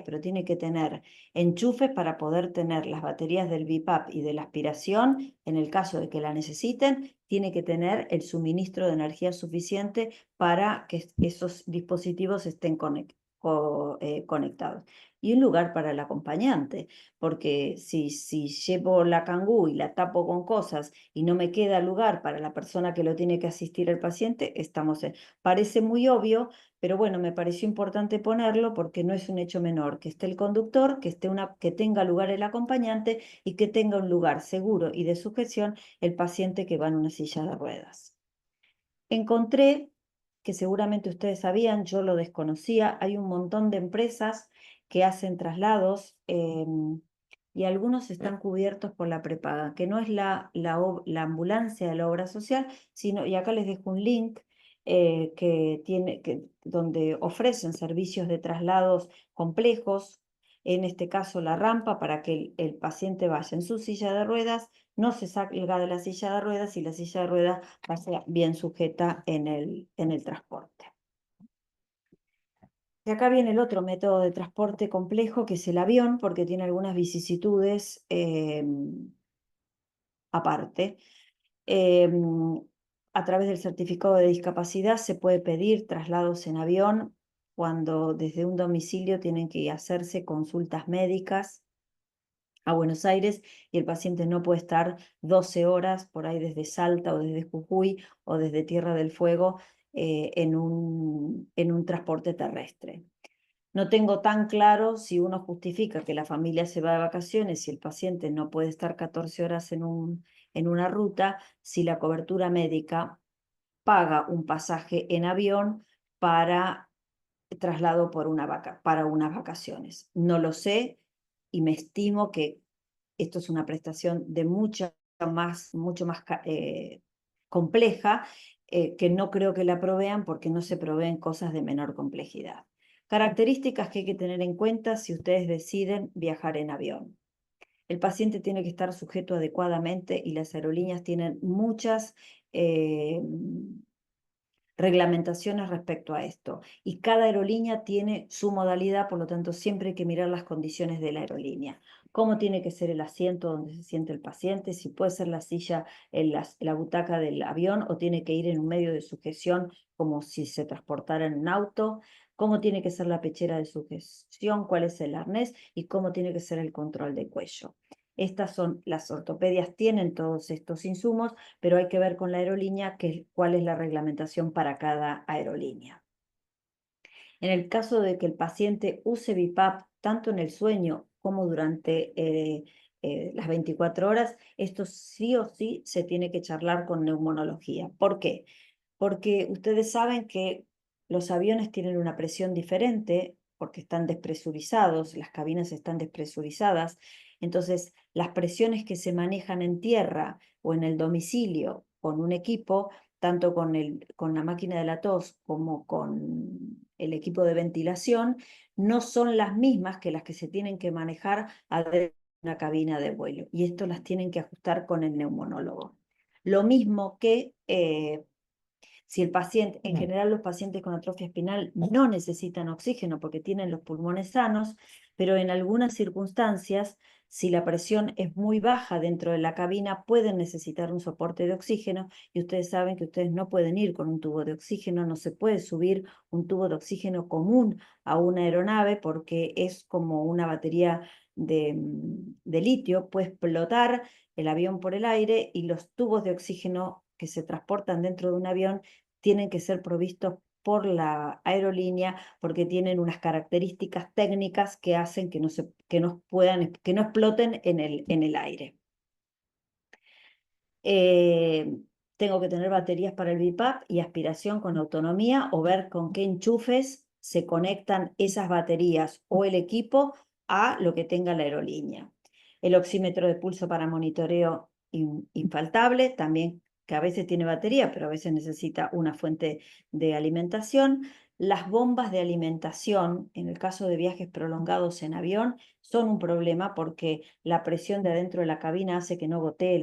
[SPEAKER 2] pero tiene que tener enchufes para poder tener las baterías del BiPAP y de la aspiración. En el caso de que la necesiten, tiene que tener el suministro de energía suficiente para que esos dispositivos estén conectados. Y un lugar para el acompañante, porque si llevo la Kangoo y la tapo con cosas y no me queda lugar para la persona que lo tiene que asistir al paciente, estamos en... Parece muy obvio, pero bueno, me pareció importante ponerlo porque no es un hecho menor que esté el conductor, que tenga lugar el acompañante y que tenga un lugar seguro y de sujeción el paciente que va en una silla de ruedas. Encontré, que seguramente ustedes sabían, yo lo desconocía, hay un montón de empresas que hacen traslados y algunos están cubiertos por la prepaga, que no es la ambulancia de la obra social, sino, y acá les dejo un link donde ofrecen servicios de traslados complejos, en este caso la rampa, para que el paciente vaya en su silla de ruedas, no se salga de la silla de ruedas y la silla de ruedas vaya bien sujeta en el transporte. Y acá viene el otro método de transporte complejo, que es el avión, porque tiene algunas vicisitudes aparte. A través del certificado de discapacidad se puede pedir traslados en avión cuando desde un domicilio tienen que hacerse consultas médicas a Buenos Aires y el paciente no puede estar 12 horas por ahí desde Salta o desde Jujuy o desde Tierra del Fuego en un transporte terrestre. No tengo tan claro si uno justifica que la familia se va de vacaciones y el paciente no puede estar 14 horas en una ruta, si la cobertura médica paga un pasaje en avión para traslado para unas vacaciones. No lo sé, y me estimo que esto es una prestación de mucha mucho más compleja, que no creo que la provean porque no se proveen cosas de menor complejidad. Características que hay que tener en cuenta si ustedes deciden viajar en avión. El paciente tiene que estar sujeto adecuadamente y las aerolíneas tienen muchas reglamentaciones respecto a esto. Y cada aerolínea tiene su modalidad, por lo tanto siempre hay que mirar las condiciones de la aerolínea. Cómo tiene que ser el asiento donde se siente el paciente, si puede ser la silla en la butaca del avión o tiene que ir en un medio de sujeción como si se transportara en un auto, cómo tiene que ser la pechera de sujeción, cuál es el arnés y cómo tiene que ser el control de cuello. Estas son, las ortopedias tienen todos estos insumos, pero hay que ver con la aerolínea cuál es la reglamentación para cada aerolínea. En el caso de que el paciente use BiPAP tanto en el sueño como durante las 24 horas, esto sí o sí se tiene que charlar con neumonología. ¿Por qué? Porque ustedes saben que los aviones tienen una presión diferente porque están despresurizados, las cabinas están despresurizadas, entonces las presiones que se manejan en tierra o en el domicilio con un equipo, tanto con la máquina de la tos como con el equipo de ventilación, no son las mismas que las que se tienen que manejar adentro de una cabina de vuelo, y esto las tienen que ajustar con el neumonólogo. Lo mismo que si el paciente, en general los pacientes con atrofia espinal no necesitan oxígeno porque tienen los pulmones sanos, pero en algunas circunstancias, si la presión es muy baja dentro de la cabina, pueden necesitar un soporte de oxígeno, y ustedes saben que ustedes no pueden ir con un tubo de oxígeno, no se puede subir un tubo de oxígeno común a una aeronave porque es como una batería de litio, puede explotar el avión por el aire, y los tubos de oxígeno que se transportan dentro de un avión tienen que ser provistos por la aerolínea porque tienen unas características técnicas que hacen que no exploten en el aire. Tengo que tener baterías para el BiPAP y aspiración con autonomía, o ver con qué enchufes se conectan esas baterías o el equipo a lo que tenga la aerolínea. El oxímetro de pulso para monitoreo infaltable, también, que a veces tiene batería, pero a veces necesita una fuente de alimentación. Las bombas de alimentación, en el caso de viajes prolongados en avión, son un problema porque la presión de adentro de la cabina hace que no gotee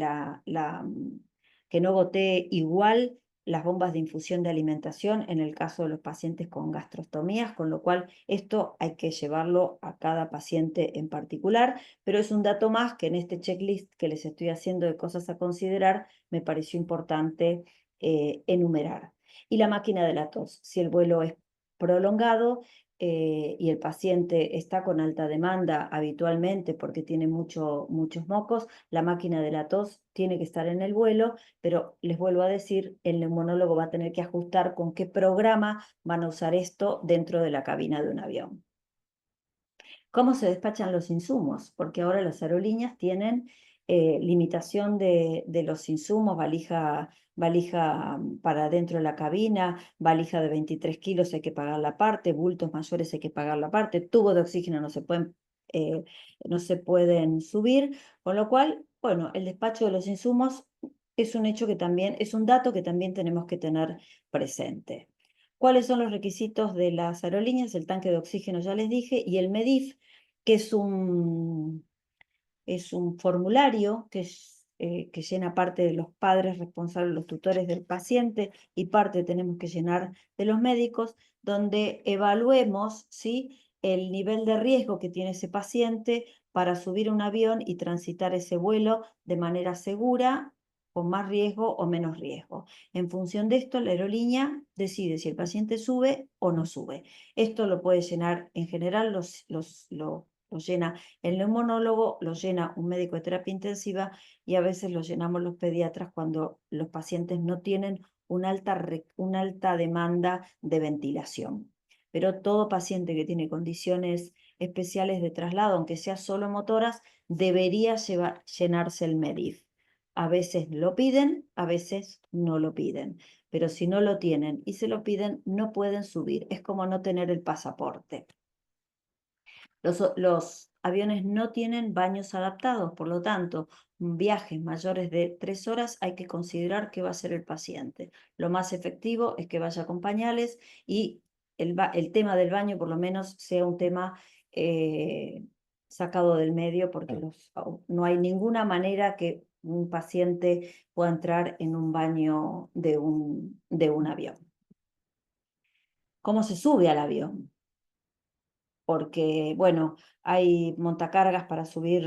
[SPEAKER 2] que no gotee igual las bombas de infusión de alimentación en el caso de los pacientes con gastrostomías, con lo cual esto hay que llevarlo a cada paciente en particular, pero es un dato más que en este checklist que les estoy haciendo de cosas a considerar me pareció importante enumerar. Y la máquina de la tos, si el vuelo es prolongado y el paciente está con alta demanda habitualmente porque tiene muchos mocos, la máquina de la tos tiene que estar en el vuelo, pero les vuelvo a decir, el neumonólogo va a tener que ajustar con qué programa van a usar esto dentro de la cabina de un avión. ¿Cómo se despachan los insumos? Porque ahora las aerolíneas tienen limitación de los insumos, valija para dentro de la cabina, valija de 23 kilos hay que pagar la parte, bultos mayores hay que pagar la parte, tubos de oxígeno no se pueden subir, con lo cual, bueno, el despacho de los insumos es un hecho que también, es un dato que también tenemos que tener presente. ¿Cuáles son los requisitos de las aerolíneas? El tanque de oxígeno ya les dije, y el MEDIF, que es un formulario que llena parte de los padres responsables, los tutores del paciente, y parte tenemos que llenar de los médicos, donde evaluemos, ¿sí?, el nivel de riesgo que tiene ese paciente para subir a un avión y transitar ese vuelo de manera segura, con más riesgo o menos riesgo. En función de esto, la aerolínea decide si el paciente sube o no sube. Esto lo puede llenar, en general lo llena el neumonólogo, lo llena un médico de terapia intensiva, y a veces lo llenamos los pediatras cuando los pacientes no tienen una alta demanda de ventilación. Pero todo paciente que tiene condiciones especiales de traslado, aunque sea solo motoras, debería llenarse el MEDIF. A veces lo piden, a veces no lo piden, pero si no lo tienen y se lo piden, no pueden subir. Es como no tener el pasaporte. Los aviones no tienen baños adaptados, por lo tanto, viajes mayores de 3 horas hay que considerar qué va a hacer el paciente. Lo más efectivo es que vaya con pañales y el tema del baño por lo menos sea un tema sacado del medio, porque no hay ninguna manera que un paciente pueda entrar en un baño de un avión. ¿Cómo se sube al avión? Porque, bueno, hay montacargas para subir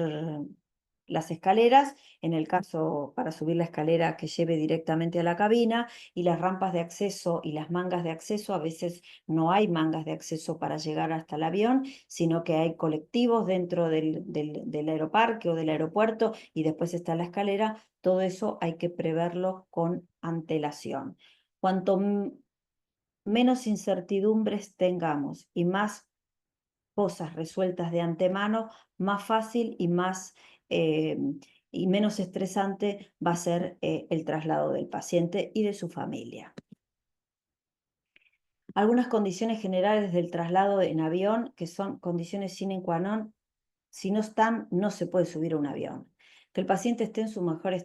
[SPEAKER 2] las escaleras, en el caso para subir la escalera que lleve directamente a la cabina, y las rampas de acceso y las mangas de acceso, a veces no hay mangas de acceso para llegar hasta el avión, sino que hay colectivos dentro del aeroparque o del aeropuerto, y después está la escalera. Todo eso hay que preverlo con antelación. Cuanto menos incertidumbres tengamos y más cosas resueltas de antemano, más fácil y menos estresante va a ser el traslado del paciente y de su familia. Algunas condiciones generales del traslado en avión, que son condiciones sine qua non: si no están, no se puede subir a un avión. Que el paciente esté en su mejor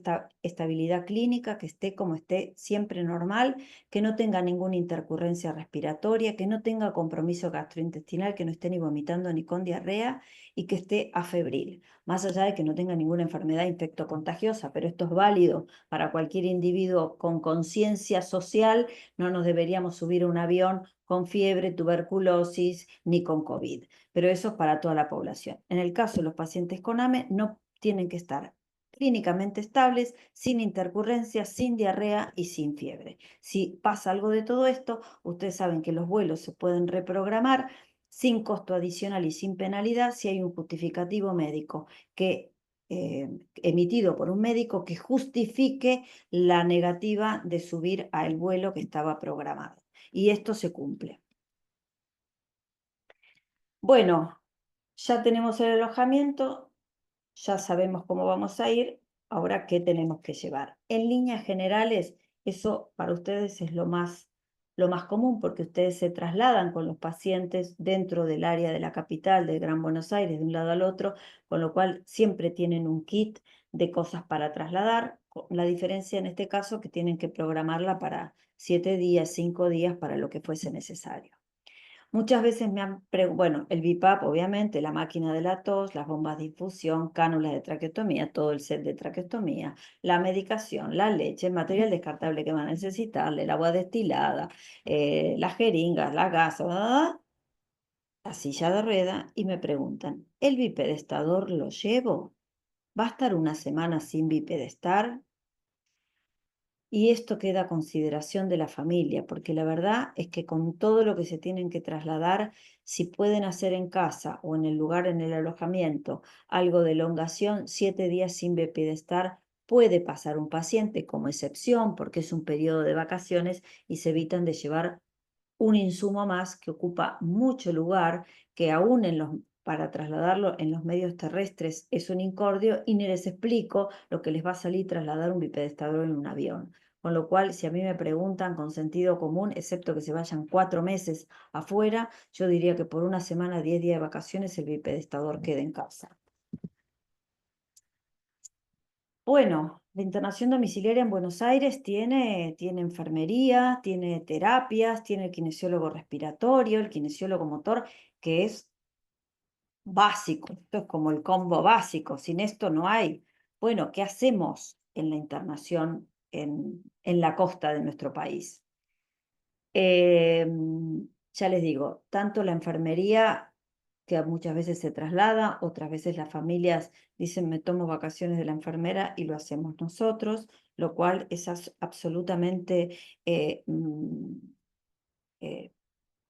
[SPEAKER 2] estabilidad clínica, que esté como esté, siempre normal, que no tenga ninguna intercurrencia respiratoria, que no tenga compromiso gastrointestinal, que no esté ni vomitando ni con diarrea, y que esté afebril. Más allá de que no tenga ninguna enfermedad infectocontagiosa, pero esto es válido para cualquier individuo con conciencia social. No nos deberíamos subir a un avión con fiebre, tuberculosis ni con COVID, pero eso es para toda la población. En el caso de los pacientes con AME, no tienen que estar clínicamente estables, sin intercurrencias, sin diarrea y sin fiebre. Si pasa algo de todo esto, ustedes saben que los vuelos se pueden reprogramar sin costo adicional y sin penalidad si hay un justificativo médico emitido por un médico que justifique la negativa de subir al vuelo que estaba programado. Y esto se cumple. Bueno, ya tenemos el alojamiento, ya sabemos cómo vamos a ir. Ahora, ¿qué tenemos que llevar? En líneas generales, eso para ustedes es lo más común, porque ustedes se trasladan con los pacientes dentro del área de la capital, del Gran Buenos Aires, de un lado al otro, con lo cual siempre tienen un kit de cosas para trasladar. La diferencia en este caso que tienen que programarla para 7 días, 5 días, para lo que fuese necesario. Muchas veces me han bueno, el BiPAP, obviamente, la máquina de la tos, las bombas de infusión, cánulas de traqueostomía, todo el set de traqueostomía, la medicación, la leche, el material descartable que van a necesitar, el agua destilada, las jeringas, la gasa, la silla de rueda, y me preguntan, ¿el bipedestador lo llevo? ¿Va a estar una semana sin bipedestar? Y esto queda a consideración de la familia, porque la verdad es que con todo lo que se tienen que trasladar, si pueden hacer en casa o en el lugar, en el alojamiento, algo de elongación, 7 días sin bipedestar puede pasar un paciente como excepción, porque es un periodo de vacaciones y se evitan de llevar un insumo más que ocupa mucho lugar, que aún para trasladarlo en los medios terrestres es un incordio, y ni les explico lo que les va a salir trasladar un bipedestador en un avión. Con lo cual, si a mí me preguntan con sentido común, excepto que se vayan 4 meses afuera, yo diría que por una semana, 10 días de vacaciones, el bipedestador quede en casa. Bueno, la internación domiciliaria en Buenos Aires tiene enfermería, tiene terapias, tiene el kinesiólogo respiratorio, el kinesiólogo motor, que es básico. Esto es como el combo básico. Sin esto no hay. Bueno, ¿qué hacemos en la internación en la costa de nuestro país? Ya les digo, tanto la enfermería, que muchas veces se traslada, otras veces las familias dicen me tomo vacaciones de la enfermera y lo hacemos nosotros, lo cual es absolutamente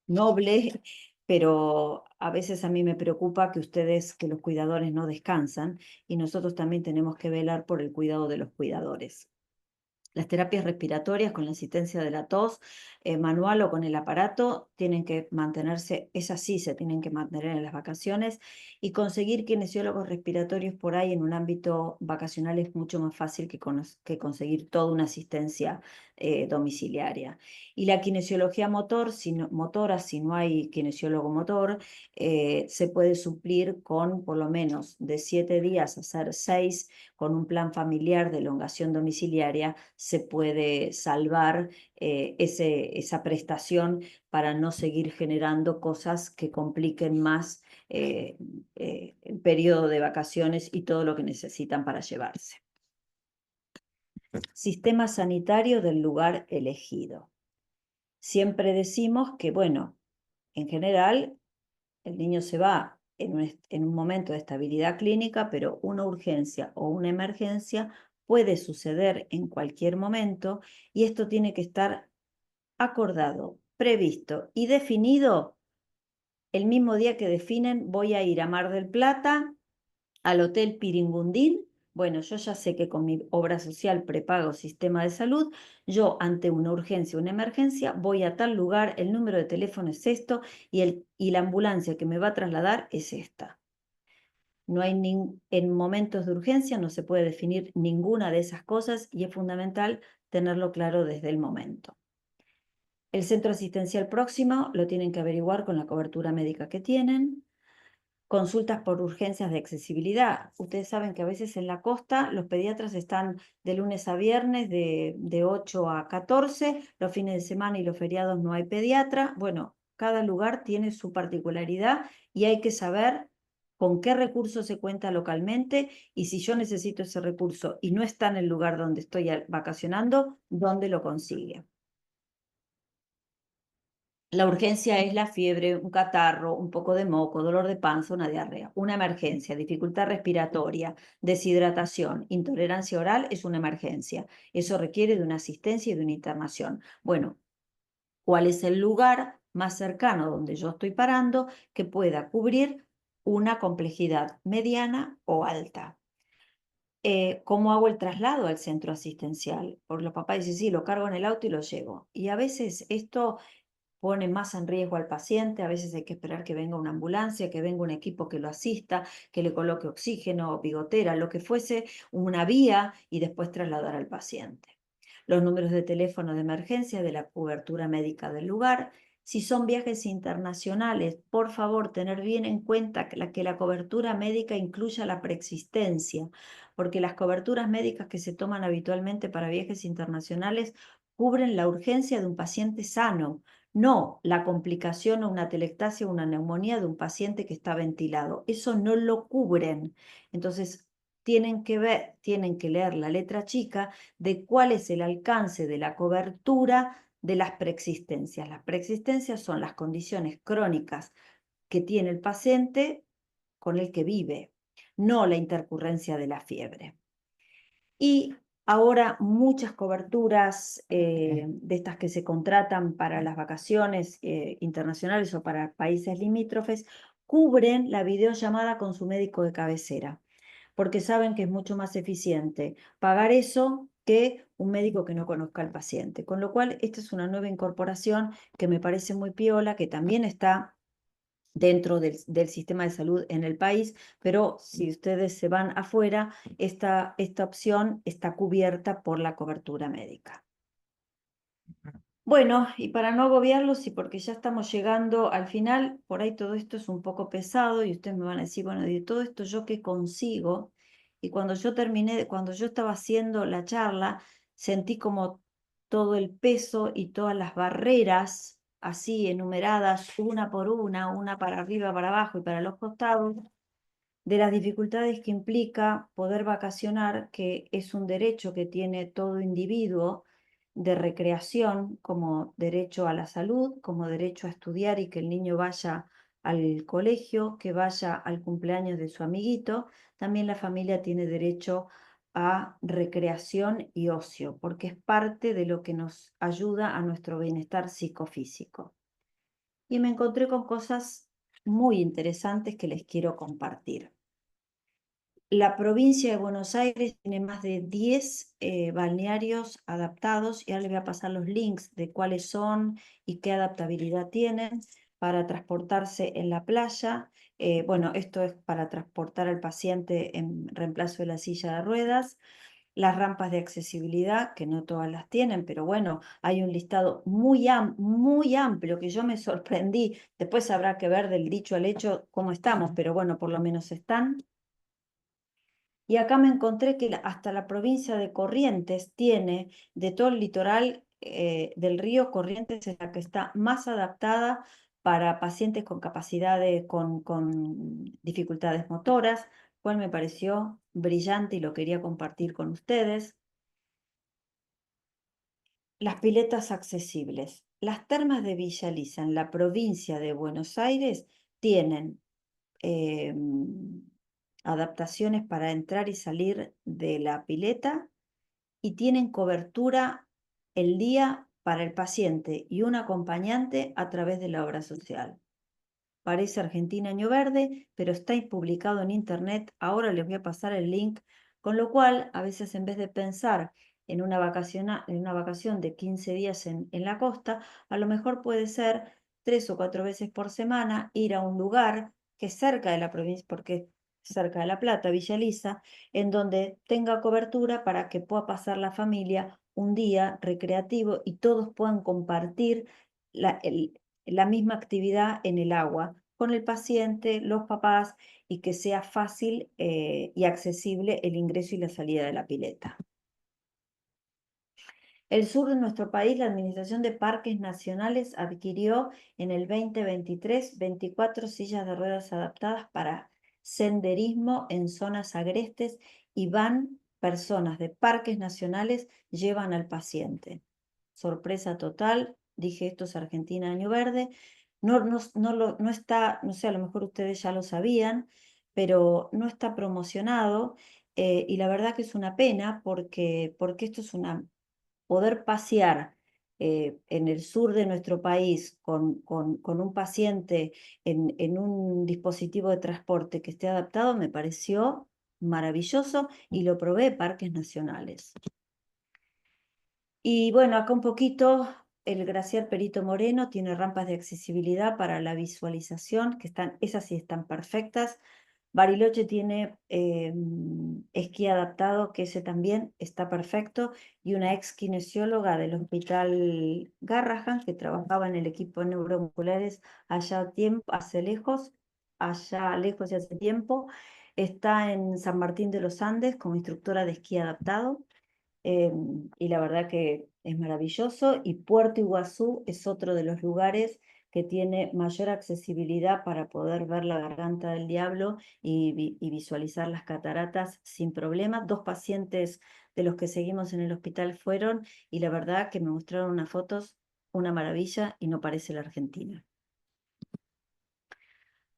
[SPEAKER 2] noble, pero a veces a mí me preocupa que los cuidadores no descansan, y nosotros también tenemos que velar por el cuidado de los cuidadores. Las terapias respiratorias con la asistencia de la tos manual o con el aparato tienen que mantenerse, esas sí se tienen que mantener en las vacaciones, y conseguir kinesiólogos respiratorios por ahí en un ámbito vacacional es mucho más fácil que conseguir toda una asistencia domiciliaria. Y la kinesiología motora, si no hay kinesiólogo motor, se puede suplir con por lo menos de 7 días a hacer 6, con un plan familiar de elongación domiciliaria, se puede salvar esa prestación para no seguir generando cosas que compliquen más el periodo de vacaciones y todo lo que necesitan para llevarse. Sistema sanitario del lugar elegido. Siempre decimos que, bueno, en general, el niño se va en un momento de estabilidad clínica, pero una urgencia o una emergencia puede suceder en cualquier momento y esto tiene que estar acordado, previsto y definido el mismo día que definen voy a ir a Mar del Plata, al Hotel Piringundín. Bueno, yo ya sé que con mi obra social prepago sistema de salud, yo ante una urgencia o una emergencia voy a tal lugar, el número de teléfono es esto y la ambulancia que me va a trasladar es esta. No hay en momentos de urgencia no se puede definir ninguna de esas cosas y es fundamental tenerlo claro desde el momento. El centro asistencial próximo lo tienen que averiguar con la cobertura médica que tienen. Consultas por urgencias de accesibilidad. Ustedes saben que a veces en la costa los pediatras están de lunes a viernes de 8 a 14, los fines de semana y los feriados no hay pediatra. Bueno, cada lugar tiene su particularidad y hay que saber con qué recursos se cuenta localmente y si yo necesito ese recurso y no está en el lugar donde estoy vacacionando, ¿dónde lo consigue? La urgencia es la fiebre, un catarro, un poco de moco, dolor de panza, una diarrea. Una emergencia, dificultad respiratoria, deshidratación, intolerancia oral es una emergencia. Eso requiere de una asistencia y de una internación. Bueno, ¿cuál es el lugar más cercano donde yo estoy parando que pueda cubrir una complejidad mediana o alta? ¿Cómo hago el traslado al centro asistencial? Porque los papás dicen, sí, lo cargo en el auto y lo llevo. Y a veces esto pone más en riesgo al paciente, a veces hay que esperar que venga una ambulancia, que venga un equipo que lo asista, que le coloque oxígeno, bigotera, lo que fuese, una vía y después trasladar al paciente. Los números de teléfono de emergencia de la cobertura médica del lugar. Si son viajes internacionales, por favor, tener bien en cuenta que la cobertura médica incluya la preexistencia, porque las coberturas médicas que se toman habitualmente para viajes internacionales cubren la urgencia de un paciente sano, no la complicación o una atelectasia o una neumonía de un paciente que está ventilado. Eso no lo cubren. Entonces, tienen que leer la letra chica de cuál es el alcance de la cobertura de las preexistencias. Las preexistencias son las condiciones crónicas que tiene el paciente con el que vive, no la intercurrencia de la fiebre. Y ahora muchas coberturas de estas que se contratan para las vacaciones internacionales o para países limítrofes cubren la videollamada con su médico de cabecera, porque saben que es mucho más eficiente pagar eso que un médico que no conozca al paciente. Con lo cual, esta es una nueva incorporación que me parece muy piola, que también está dentro del sistema de salud en el país, pero si ustedes se van afuera, esta opción está cubierta por la cobertura médica. Bueno, y para no agobiarlos y porque ya estamos llegando al final, por ahí todo esto es un poco pesado y ustedes me van a decir, bueno, de todo esto yo qué consigo. Y cuando yo terminé, cuando yo estaba haciendo la charla, sentí como todo el peso y todas las barreras así enumeradas, una por una para arriba, para abajo y para los costados, de las dificultades que implica poder vacacionar, que es un derecho que tiene todo individuo de recreación, como derecho a la salud, como derecho a estudiar y que el niño vaya al colegio, que vaya al cumpleaños de su amiguito. También la familia tiene derecho a recreación y ocio, porque es parte de lo que nos ayuda a nuestro bienestar psicofísico. Y me encontré con cosas muy interesantes que les quiero compartir. La provincia de Buenos Aires tiene más de 10 balnearios adaptados y ahora les voy a pasar los links de cuáles son y qué adaptabilidad tienen para transportarse en la playa. Bueno, esto es para transportar al paciente en reemplazo de la silla de ruedas. Las rampas de accesibilidad, que no todas las tienen, pero bueno, hay un listado muy amplio que yo me sorprendí. Después habrá que ver del dicho al hecho cómo estamos, pero bueno, por lo menos están. Y acá me encontré que hasta la provincia de Corrientes tiene, de todo el litoral del río, Corrientes es la que está más adaptada para pacientes con capacidades, con dificultades motoras, cual me pareció brillante y lo quería compartir con ustedes. Las piletas accesibles. Las termas de Villa Lisa en la provincia de Buenos Aires tienen adaptaciones para entrar y salir de la pileta y tienen cobertura el día para el paciente y un acompañante a través de la obra social. Parece Argentina Año Verde, pero está publicado en internet. Ahora les voy a pasar el link, con lo cual a veces en vez de pensar en una vacación de 15 días en la costa, a lo mejor puede ser 3 o 4 veces por semana ir a un lugar que es cerca de la provincia, porque es cerca de La Plata, Villa Lisa, en donde tenga cobertura para que pueda pasar la familia un día recreativo y todos puedan compartir la misma actividad en el agua con el paciente, los papás, y que sea fácil y accesible el ingreso y la salida de la pileta. El sur de nuestro país, la Administración de Parques Nacionales adquirió en el 2023 24 sillas de ruedas adaptadas para senderismo en zonas agrestes y van personas de parques nacionales, llevan al paciente. Sorpresa total, dije, esto es Argentina Año Verde. No está, no sé, a lo mejor ustedes ya lo sabían, pero no está promocionado y la verdad que es una pena porque esto es poder pasear en el sur de nuestro país con un paciente en un dispositivo de transporte que esté adaptado, me pareció maravilloso y lo probé en parques nacionales. Y bueno, acá un poquito, el glaciar Perito Moreno tiene rampas de accesibilidad para la visualización, que esas sí están perfectas. Bariloche tiene esquí adaptado, que ese también está perfecto, y una ex kinesióloga del Hospital Garrahan, que trabajaba en el equipo de neuromusculares allá lejos y hace tiempo, está en San Martín de los Andes como instructora de esquí adaptado. Y la verdad que es maravilloso. Y Puerto Iguazú es otro de los lugares que tiene mayor accesibilidad para poder ver la Garganta del Diablo y visualizar las cataratas sin problema. 2 pacientes de los que seguimos en el hospital fueron y la verdad que me mostraron unas fotos, una maravilla y no parece la Argentina.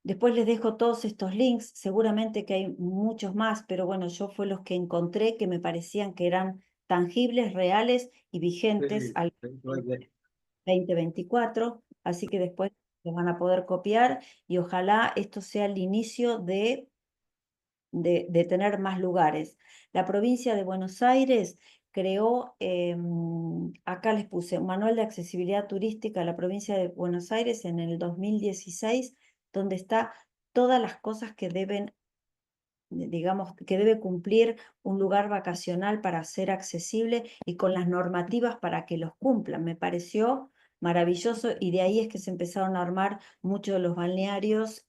[SPEAKER 2] Después les dejo todos estos links, seguramente que hay muchos más, pero bueno, yo fue los que encontré que me parecían que eran tangibles, reales y vigentes al 2024, así que después los van a poder copiar y ojalá esto sea el inicio de tener más lugares. La provincia de Buenos Aires creó, acá les puse, un manual de accesibilidad turística a la provincia de Buenos Aires en el 2016, donde está todas las cosas que digamos, que debe cumplir un lugar vacacional para ser accesible y con las normativas para que los cumplan. Me pareció maravilloso y de ahí es que se empezaron a armar muchos de los balnearios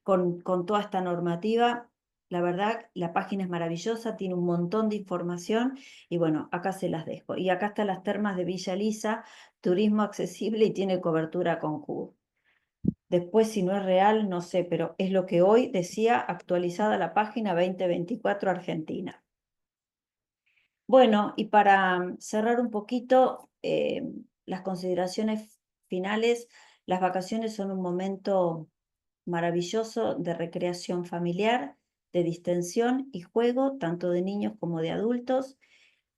[SPEAKER 2] con toda esta normativa. La verdad, la página es maravillosa, tiene un montón de información y bueno, acá se las dejo. Y acá están las termas de Villa Lisa, turismo accesible y tiene cobertura con cubo. Después, si no es real, no sé, pero es lo que hoy decía actualizada la página 2024 Argentina. Bueno, y para cerrar un poquito las consideraciones finales, las vacaciones son un momento maravilloso de recreación familiar, de distensión y juego, tanto de niños como de adultos.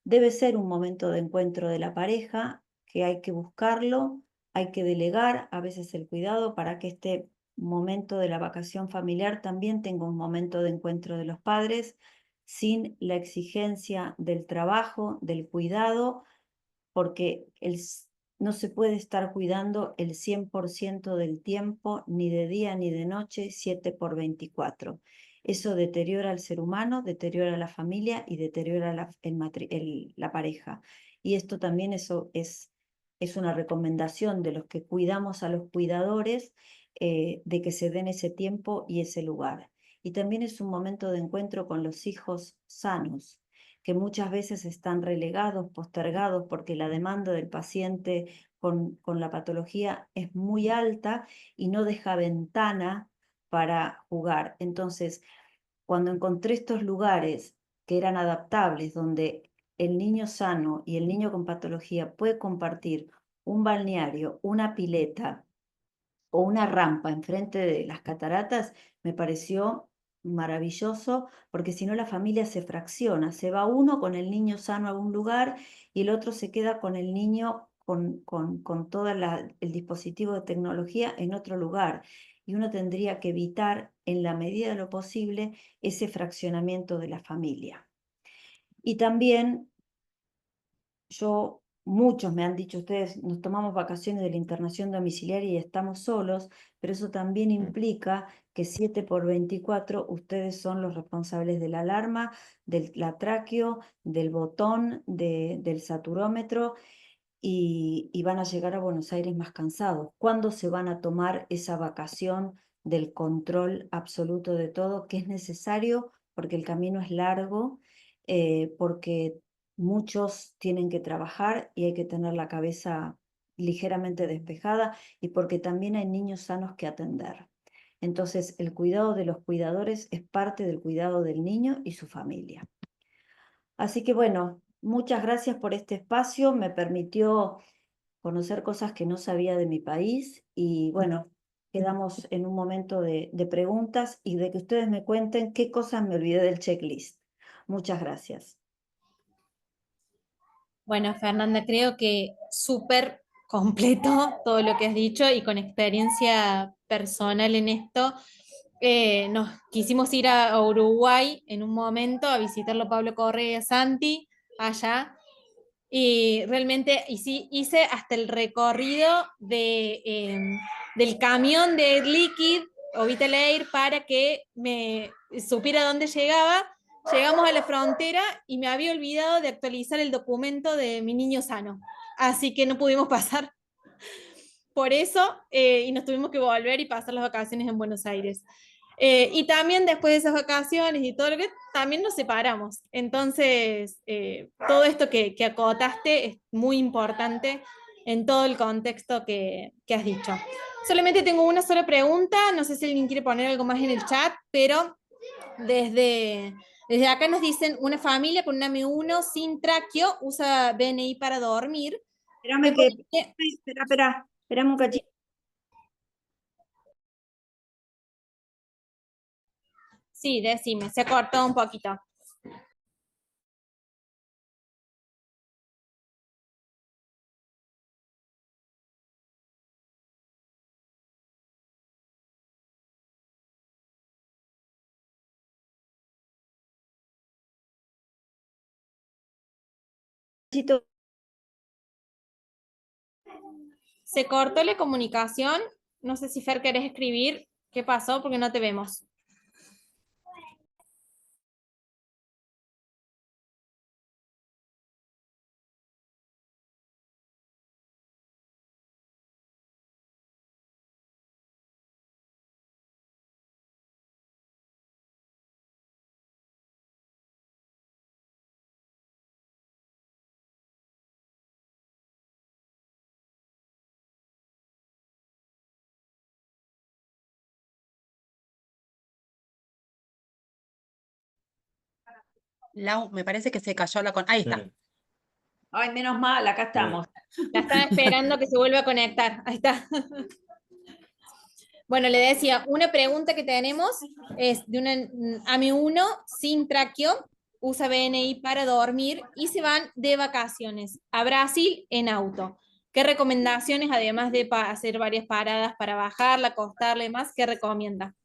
[SPEAKER 2] Debe ser un momento de encuentro de la pareja, que hay que buscarlo, hay que delegar a veces el cuidado para que este momento de la vacación familiar también tenga un momento de encuentro de los padres, sin la exigencia del trabajo, del cuidado, porque no se puede estar cuidando el 100% del tiempo, ni de día ni de noche, 7 por 24. Eso deteriora al ser humano, deteriora a la familia y deteriora la pareja. Y esto también es una recomendación de los que cuidamos a los cuidadores, de que se den ese tiempo y ese lugar. Y también es un momento de encuentro con los hijos sanos, que muchas veces están relegados, postergados, porque la demanda del paciente con la patología es muy alta y no deja ventana para jugar. Entonces, cuando encontré estos lugares que eran adaptables, donde el niño sano y el niño con patología puede compartir un balneario, una pileta o una rampa enfrente de las cataratas, me pareció maravilloso, porque si no la familia se fracciona, se va uno con el niño sano a un lugar y el otro se queda con el niño con todo el dispositivo de tecnología en otro lugar. Y uno tendría que evitar, en la medida de lo posible, ese fraccionamiento de la familia. Y también muchos me han dicho, ustedes, nos tomamos vacaciones de la internación domiciliaria y estamos solos, pero eso también implica que 7 por 24 ustedes son los responsables de la alarma, del la tráqueo, del botón, del saturómetro, y van a llegar a Buenos Aires más cansados. ¿Cuándo se van a tomar esa vacación del control absoluto de todo, que es necesario porque el camino es largo, porque muchos tienen que trabajar y hay que tener la cabeza ligeramente despejada, y porque también hay niños sanos que atender? Entonces, el cuidado de los cuidadores es parte del cuidado del niño y su familia. Así que bueno, muchas gracias por este espacio, me permitió conocer cosas que no sabía de mi país, y bueno, quedamos en un momento de preguntas y de que ustedes me cuenten qué cosas me olvidé del checklist. Muchas gracias.
[SPEAKER 1] Bueno, Fernanda, creo que súper completo todo lo que has dicho y con experiencia personal en esto. Nos quisimos ir a Uruguay en un momento a visitarlo Pablo Correa y a Santi allá. Y realmente hice hasta el recorrido del camión de Liquid o Vitalair para que me supiera dónde llegaba. Llegamos a la frontera y me había olvidado de actualizar el documento de mi niño sano, así que no pudimos pasar por eso, y nos tuvimos que volver y pasar las vacaciones en Buenos Aires. Y también después de esas vacaciones y todo lo que, también nos separamos. Entonces, todo esto que acotaste es muy importante en todo el contexto que has dicho. Solamente tengo una sola pregunta, no sé si alguien quiere poner algo más en el chat, pero desde acá nos dicen, una familia con un AMI1 sin tráqueo usa BNI para dormir.
[SPEAKER 2] Espérame un cachito.
[SPEAKER 1] Sí, decime, se ha cortado un poquito. Se cortó la comunicación. No sé si Fer querés escribir qué pasó porque no te vemos.
[SPEAKER 4] Lau, me parece que se cayó la con. Ahí está.
[SPEAKER 2] Ay, menos mal, acá estamos.
[SPEAKER 1] La estaba esperando que se vuelva a conectar. Ahí está. Bueno, le decía, una pregunta que tenemos es de una AMI1 sin tráqueo, usa BNI para dormir y se van de vacaciones a Brasil en auto. ¿Qué recomendaciones, además de hacer varias paradas para bajarla, acostarla y más, qué recomienda?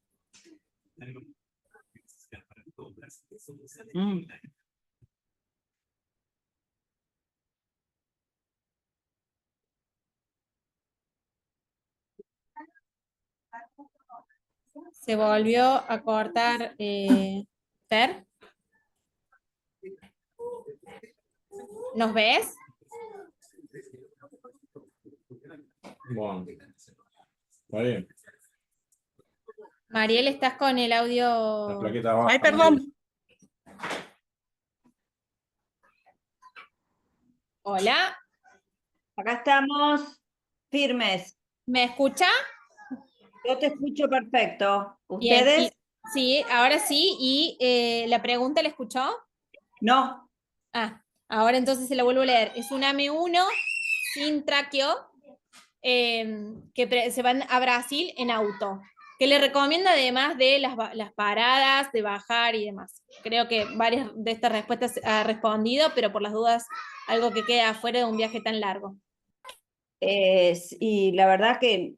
[SPEAKER 1] Se volvió a cortar Fer. ¿Nos ves?
[SPEAKER 5] Bueno, está bien.
[SPEAKER 1] Mariel, estás con el
[SPEAKER 5] La
[SPEAKER 1] audio.
[SPEAKER 5] plaqueta baja.
[SPEAKER 4] Ay, perdón.
[SPEAKER 1] Hola,
[SPEAKER 2] Acá estamos firmes.
[SPEAKER 1] ¿me escucha?
[SPEAKER 2] Yo te escucho perfecto.
[SPEAKER 1] Bien,
[SPEAKER 2] ¿Ustedes?
[SPEAKER 1] sí, ahora sí. ¿Y la pregunta la escuchó?
[SPEAKER 2] No.
[SPEAKER 1] Ah, ahora entonces se la vuelvo a leer. Es un AM1 sin tráqueo se van a Brasil en auto, que le recomienda además de las paradas, de bajar y demás. Creo que varias de estas respuestas ha respondido, pero por las dudas, algo que queda afuera de un viaje tan largo.
[SPEAKER 2] Y la verdad que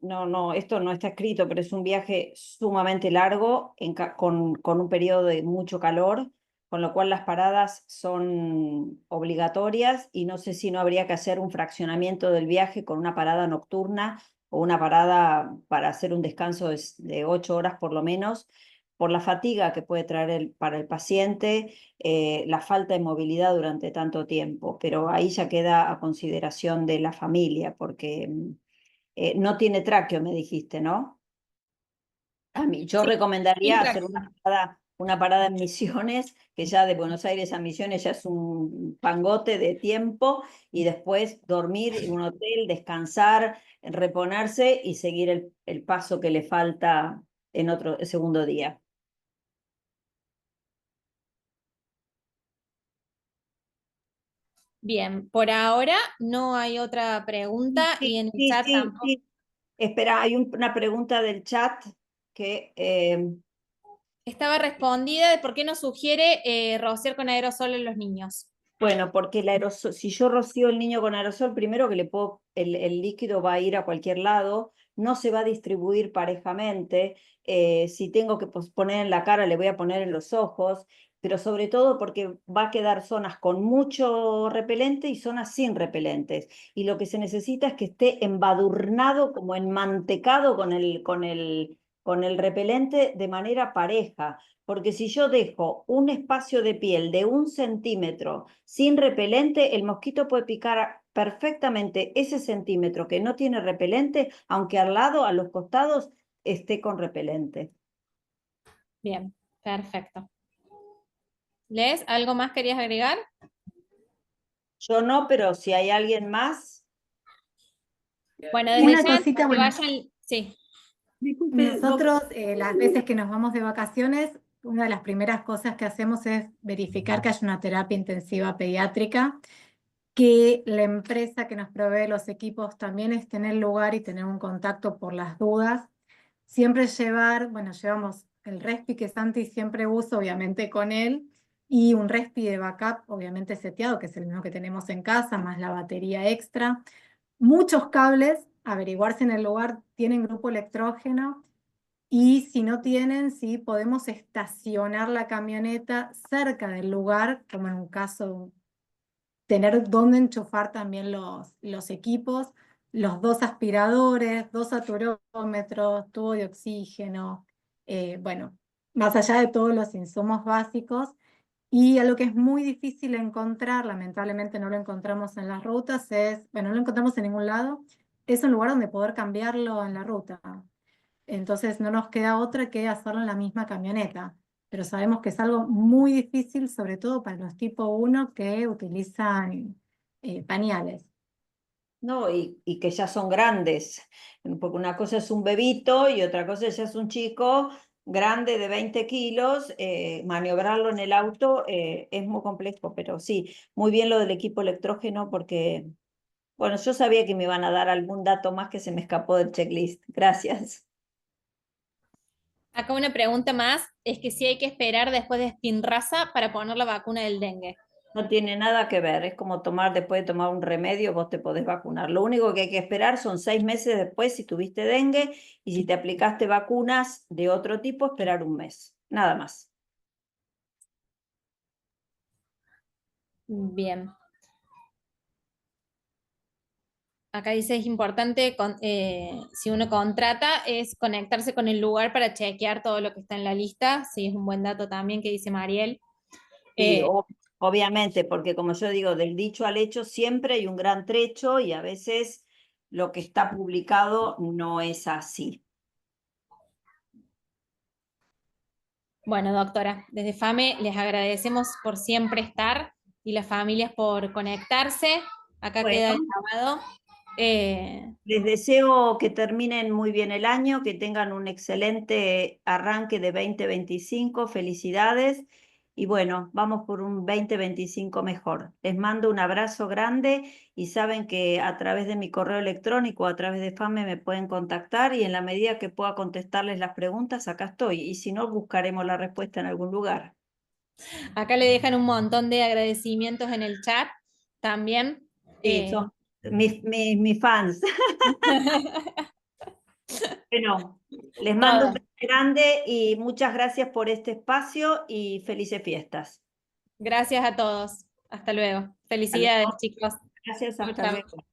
[SPEAKER 2] esto no está escrito, pero es un viaje sumamente largo con un periodo de mucho calor, con lo cual las paradas son obligatorias y no sé si no habría que hacer un fraccionamiento del viaje con una parada nocturna o una parada para hacer un descanso de 8 horas por lo menos, por la fatiga que puede traer para el paciente, la falta de movilidad durante tanto tiempo, pero ahí ya queda a consideración de la familia, porque no tiene tráqueo, me dijiste, ¿no? Yo
[SPEAKER 1] Sí, sin
[SPEAKER 2] recomendaría hacer
[SPEAKER 1] tráqueo.
[SPEAKER 2] una parada en Misiones, que ya de Buenos Aires a Misiones ya es un pangote de tiempo, y después dormir en un hotel, descansar, reponerse y seguir el paso que le falta en otro segundo día.
[SPEAKER 1] Bien, por ahora no hay otra pregunta y en el chat tampoco.
[SPEAKER 2] Sí. Espera, hay una pregunta del chat que
[SPEAKER 1] Estaba respondida de por qué no sugiere rociar con aerosol en los niños.
[SPEAKER 2] bueno, porque el aerosol, si yo rocío el niño con aerosol, primero que el líquido va a ir a cualquier lado, no se va a distribuir parejamente. Si tengo que poner en la cara, le voy a poner en los ojos, pero sobre todo porque va a quedar zonas con mucho repelente y zonas sin repelentes. Y lo que se necesita es que esté embadurnado, como enmantecado con el repelente de manera pareja. Porque si yo dejo un espacio de piel de 1 centímetro sin repelente, el mosquito puede picar perfectamente ese centímetro que no tiene repelente, aunque al lado, a los costados, esté con repelente.
[SPEAKER 1] Bien, perfecto. ¿Les algo más querías agregar?
[SPEAKER 2] Yo no, pero si hay alguien más.
[SPEAKER 1] Bueno, desde
[SPEAKER 6] Una
[SPEAKER 1] ya
[SPEAKER 6] cosita,
[SPEAKER 1] que
[SPEAKER 6] bueno,
[SPEAKER 1] vayan, sí.
[SPEAKER 2] Disculpe,
[SPEAKER 6] nosotros las veces que nos vamos de vacaciones, una de las primeras cosas que hacemos es verificar que haya una terapia intensiva pediátrica, que la empresa que nos provee los equipos también esté en el lugar y tener un contacto por las dudas. Siempre llevamos el respi que Santi siempre usa, obviamente con él, y un respi de backup, obviamente seteado, que es el mismo que tenemos en casa, más la batería extra. Muchos cables, averiguar si en el lugar tienen grupo electrógeno y si no tienen, si podemos estacionar la camioneta cerca del lugar, como en un caso, tener dónde enchufar también los equipos, los 2 aspiradores, 2 saturómetros, tubo de oxígeno, bueno, más allá de todos los insumos básicos. Y a lo que es muy difícil encontrar, lamentablemente no lo encontramos en las rutas, no lo encontramos en ningún lado, es un lugar donde poder cambiarlo en la ruta. Entonces no nos queda otra que hacerlo en la misma camioneta. Pero sabemos que es algo muy difícil, sobre todo para los tipo 1 que utilizan pañales.
[SPEAKER 2] No, y que ya son grandes, porque una cosa es un bebito y otra cosa ya es un chico grande de 20 kilos, maniobrarlo en el auto es muy complejo, pero sí, muy bien lo del equipo electrógeno porque, bueno, yo sabía que me iban a dar algún dato más que se me escapó del checklist. Gracias.
[SPEAKER 1] Acá una pregunta más, es que si hay que esperar después de Spinraza para poner la vacuna del dengue.
[SPEAKER 2] No tiene nada que ver, es como después de tomar un remedio, vos te podés vacunar. Lo único que hay que esperar son 6 meses después si tuviste dengue y si te aplicaste vacunas de otro tipo, esperar un mes, nada más.
[SPEAKER 1] Bien. Acá dice, es importante, si uno contrata, es conectarse con el lugar para chequear todo lo que está en la lista. Sí, es un buen dato también que dice Mariel.
[SPEAKER 2] Sí,
[SPEAKER 1] Eh,
[SPEAKER 2] obviamente, porque como yo digo, del dicho al hecho siempre hay un gran trecho y a veces lo que está publicado no es así.
[SPEAKER 1] Bueno, doctora, desde FAME les agradecemos por siempre estar y las familias por conectarse. Acá queda
[SPEAKER 2] Bueno,
[SPEAKER 1] grabado.
[SPEAKER 2] les deseo que terminen muy bien el año, que tengan un excelente arranque de 2025. Felicidades. Y bueno, vamos por un 2025 mejor. Les mando un abrazo grande y saben que a través de mi correo electrónico, a través de FAME me pueden contactar y en la medida que pueda contestarles las preguntas, acá estoy. Y si no, buscaremos la respuesta en algún lugar.
[SPEAKER 1] Acá le dejan un montón de agradecimientos en el chat también.
[SPEAKER 2] Sí, son mis fans. Bueno, les mando un
[SPEAKER 1] Todas.
[SPEAKER 2] beso grande y muchas gracias por este espacio y felices fiestas.
[SPEAKER 1] Gracias a todos. Hasta luego.
[SPEAKER 2] Hasta
[SPEAKER 1] Felicidades,
[SPEAKER 2] luego.
[SPEAKER 1] chicos.
[SPEAKER 2] Gracias,
[SPEAKER 1] Chau,
[SPEAKER 2] hasta
[SPEAKER 1] chau.
[SPEAKER 2] luego.